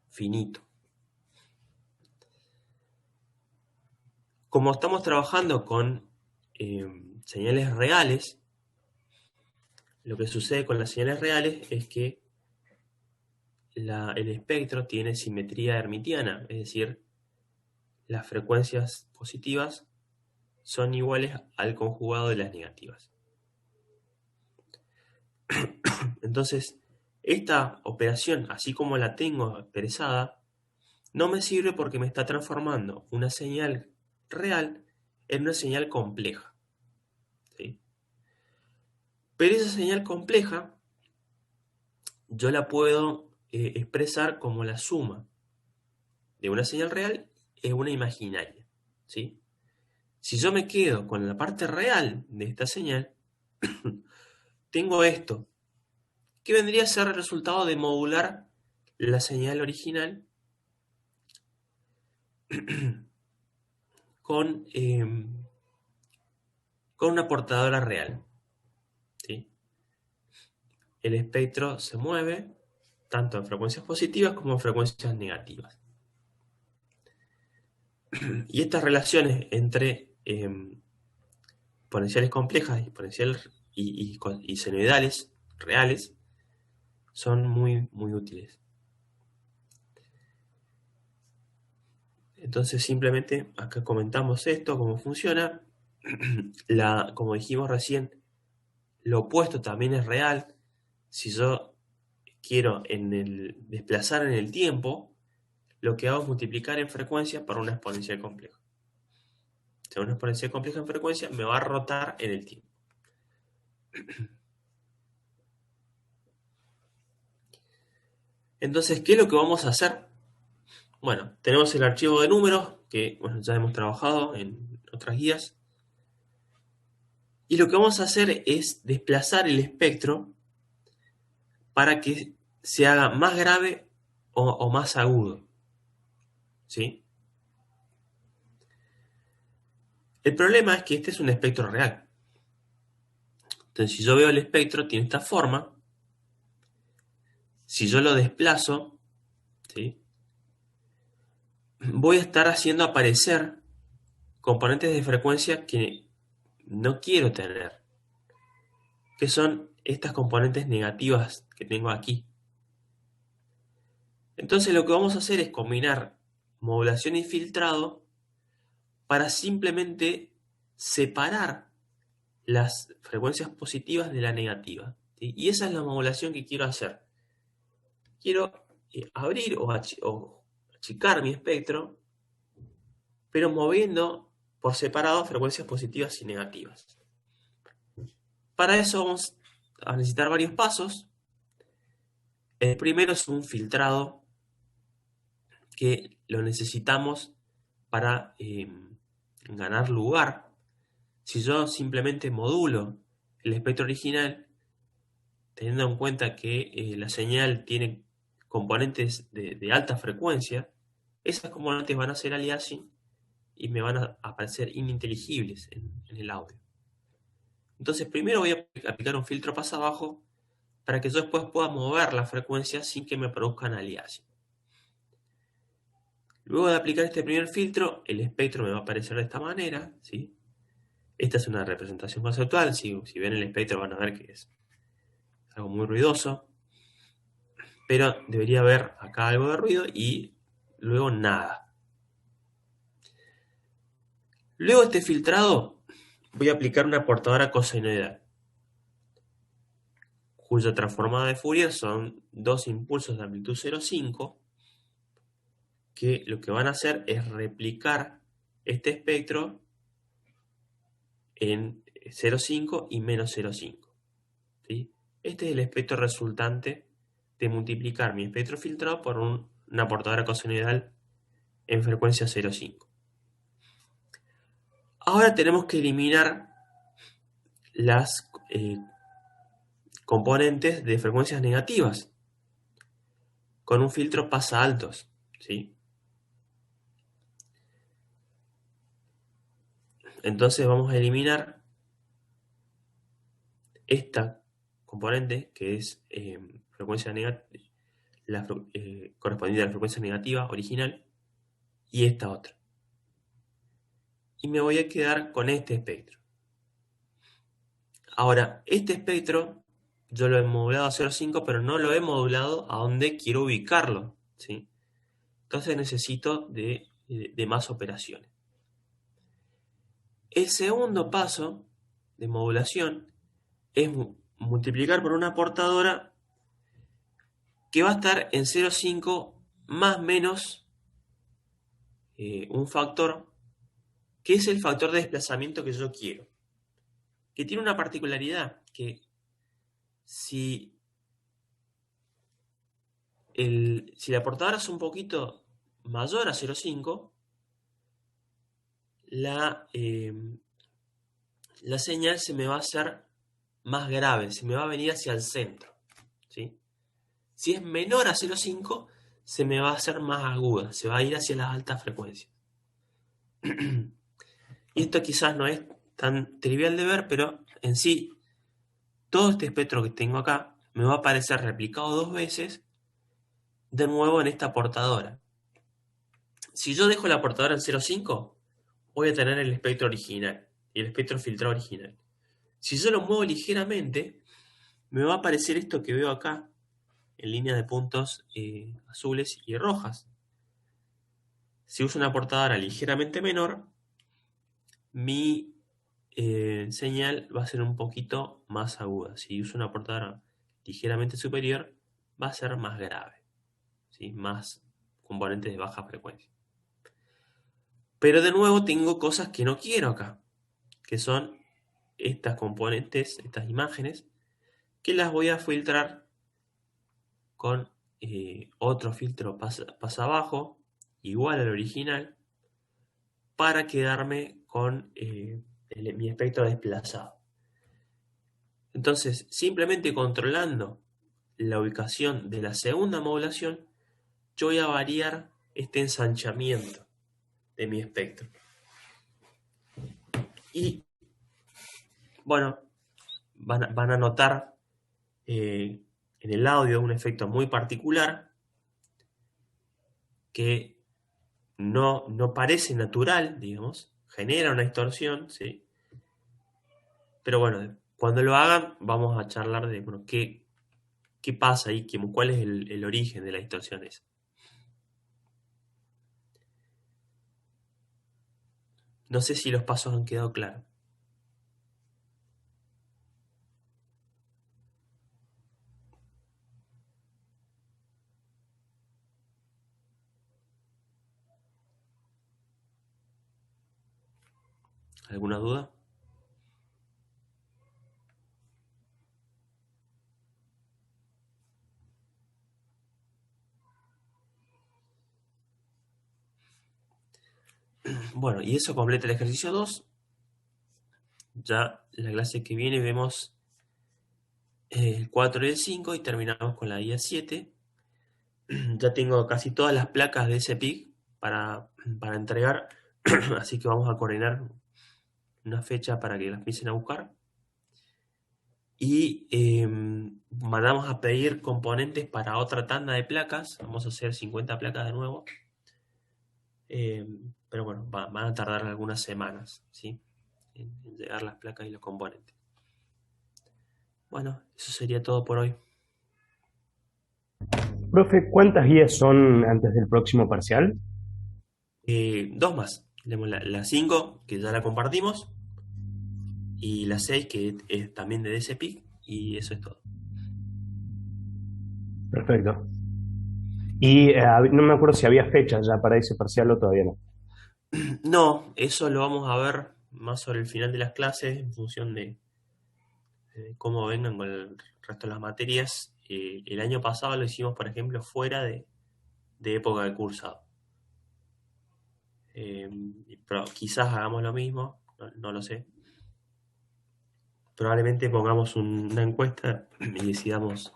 finito. Como estamos trabajando con señales reales, lo que sucede con las señales reales es que el espectro tiene simetría hermitiana, es decir, las frecuencias positivas son iguales al conjugado de las negativas. Entonces, esta operación, así como la tengo expresada, no me sirve porque me está transformando una señal real en una señal compleja, ¿sí? Pero esa señal compleja yo la puedo expresar como la suma de una señal real es una imaginaria, ¿sí? Si yo me quedo con la parte real de esta señal, tengo esto, que vendría a ser el resultado de modular la señal original con, con una portadora real, ¿sí? El espectro se mueve tanto en frecuencias positivas como en frecuencias negativas. Y estas relaciones entre exponenciales complejas y senoidales reales son muy, muy útiles. Entonces simplemente acá comentamos esto, cómo funciona. Como dijimos recién, lo opuesto también es real. Si yo quiero desplazar en el tiempo, lo que hago es multiplicar en frecuencia por una exponencial compleja. Si una exponencial compleja en frecuencia me va a rotar en el tiempo. Entonces, ¿qué es lo que vamos a hacer? Bueno, tenemos el archivo de números que bueno, ya hemos trabajado en otras guías. Y lo que vamos a hacer es desplazar el espectro para que se haga más grave o más agudo, ¿sí? El problema es que este es un espectro real. Entonces, si yo veo el espectro, tiene esta forma. Si yo lo desplazo, ¿sí?, voy a estar haciendo aparecer componentes de frecuencia que no quiero tener, que son estas componentes negativas que tengo aquí. Entonces lo que vamos a hacer es combinar modulación y filtrado para simplemente separar las frecuencias positivas de la negativa, ¿sí? Y esa es la modulación que quiero hacer. Quiero abrir o achicar mi espectro, pero moviendo por separado frecuencias positivas y negativas. Para eso vamos a necesitar varios pasos. El primero es un filtrado que lo necesitamos para ganar lugar. Si yo simplemente modulo el espectro original, teniendo en cuenta que la señal tiene componentes de alta frecuencia, esas componentes van a ser aliasing y me van a aparecer ininteligibles en el audio. Entonces primero voy a aplicar un filtro paso abajo para que yo después pueda mover la frecuencia sin que me produzcan aliasing. Luego de aplicar este primer filtro, el espectro me va a aparecer de esta manera, ¿sí? Esta es una representación conceptual. Si ven el espectro van a ver que es algo muy ruidoso, pero debería haber acá algo de ruido y luego nada. Luego de este filtrado voy a aplicar una portadora cosenoidal, cuya transformada de Fourier son dos impulsos de amplitud 0,5 que lo que van a hacer es replicar este espectro en 0,5 y menos 0,5, ¿sí? Este es el espectro resultante de multiplicar mi espectro filtrado por una portadora cosenoidal en frecuencia 0,5. Ahora tenemos que eliminar las componentes de frecuencias negativas con un filtro pasa altos, ¿sí? Entonces vamos a eliminar esta componente que es frecuencia negativa, correspondiente a la frecuencia negativa original, y esta otra. Y me voy a quedar con este espectro. Ahora, este espectro yo lo he modulado a 0,5, pero no lo he modulado a donde quiero ubicarlo, ¿sí? Entonces necesito de más operaciones. El segundo paso de modulación es multiplicar por una portadora que va a estar en 0,5 más menos un factor que es el factor de desplazamiento que yo quiero, que tiene una particularidad, que si la portadora es un poquito mayor a 0,5, la señal se me va a hacer más grave, se me va a venir hacia el centro, ¿sí? Si es menor a 0,5, se me va a hacer más aguda, se va a ir hacia las altas frecuencias. Y esto quizás no es tan trivial de ver, pero en sí, todo este espectro que tengo acá me va a aparecer replicado 2 veces, de nuevo en esta portadora. Si yo dejo la portadora en 0,5, voy a tener el espectro original y el espectro filtrado original. Si yo lo muevo ligeramente, me va a aparecer esto que veo acá, en líneas de puntos azules y rojas. Si uso una portadora ligeramente menor, mi señal va a ser un poquito más aguda. Si uso una portadora ligeramente superior, va a ser más grave, ¿sí? Más componentes de baja frecuencia. Pero de nuevo tengo cosas que no quiero acá, que son estas componentes, estas imágenes, que las voy a filtrar con otro filtro pasa abajo, igual al original, para quedarme con mi espectro desplazado. Entonces, simplemente controlando la ubicación de la segunda modulación, yo voy a variar este ensanchamiento de mi espectro. Y, bueno, van a notar en el audio un efecto muy particular que no parece natural, digamos, genera una distorsión, ¿sí? Pero bueno, cuando lo hagan vamos a charlar de bueno, qué pasa ahí, cuál es el origen de la distorsión esa. No sé si los pasos han quedado claros. ¿Alguna duda? Bueno, y eso completa el ejercicio 2. Ya la clase que viene vemos el 4 y el 5 y terminamos con la guía 7. Ya tengo casi todas las placas de ese PIC para entregar, así que vamos a coordinar una fecha para que las empiecen a buscar. Y mandamos a pedir componentes para otra tanda de placas. Vamos a hacer 50 placas de nuevo. Pero bueno, van a tardar algunas semanas, ¿sí? En llegar las placas y los componentes. Bueno, eso sería todo por hoy. Profe, ¿cuántas guías son antes del próximo parcial? 2 más. Tenemos la 5, que ya la compartimos, y la 6, que es también de DSPIC, y eso es todo. Perfecto. Y no me acuerdo si había fechas ya para ese parcial o todavía no. No, eso lo vamos a ver más sobre el final de las clases, en función de cómo vengan con el resto de las materias. El año pasado lo hicimos, por ejemplo, fuera de época de cursado. Pero quizás hagamos lo mismo, no lo sé. Probablemente pongamos una encuesta y decidamos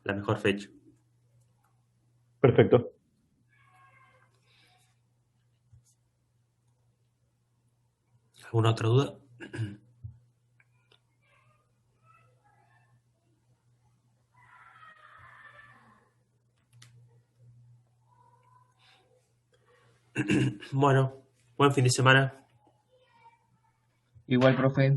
la mejor fecha. Perfecto. ¿Alguna otra duda? Bueno, buen fin de semana. Igual, profe.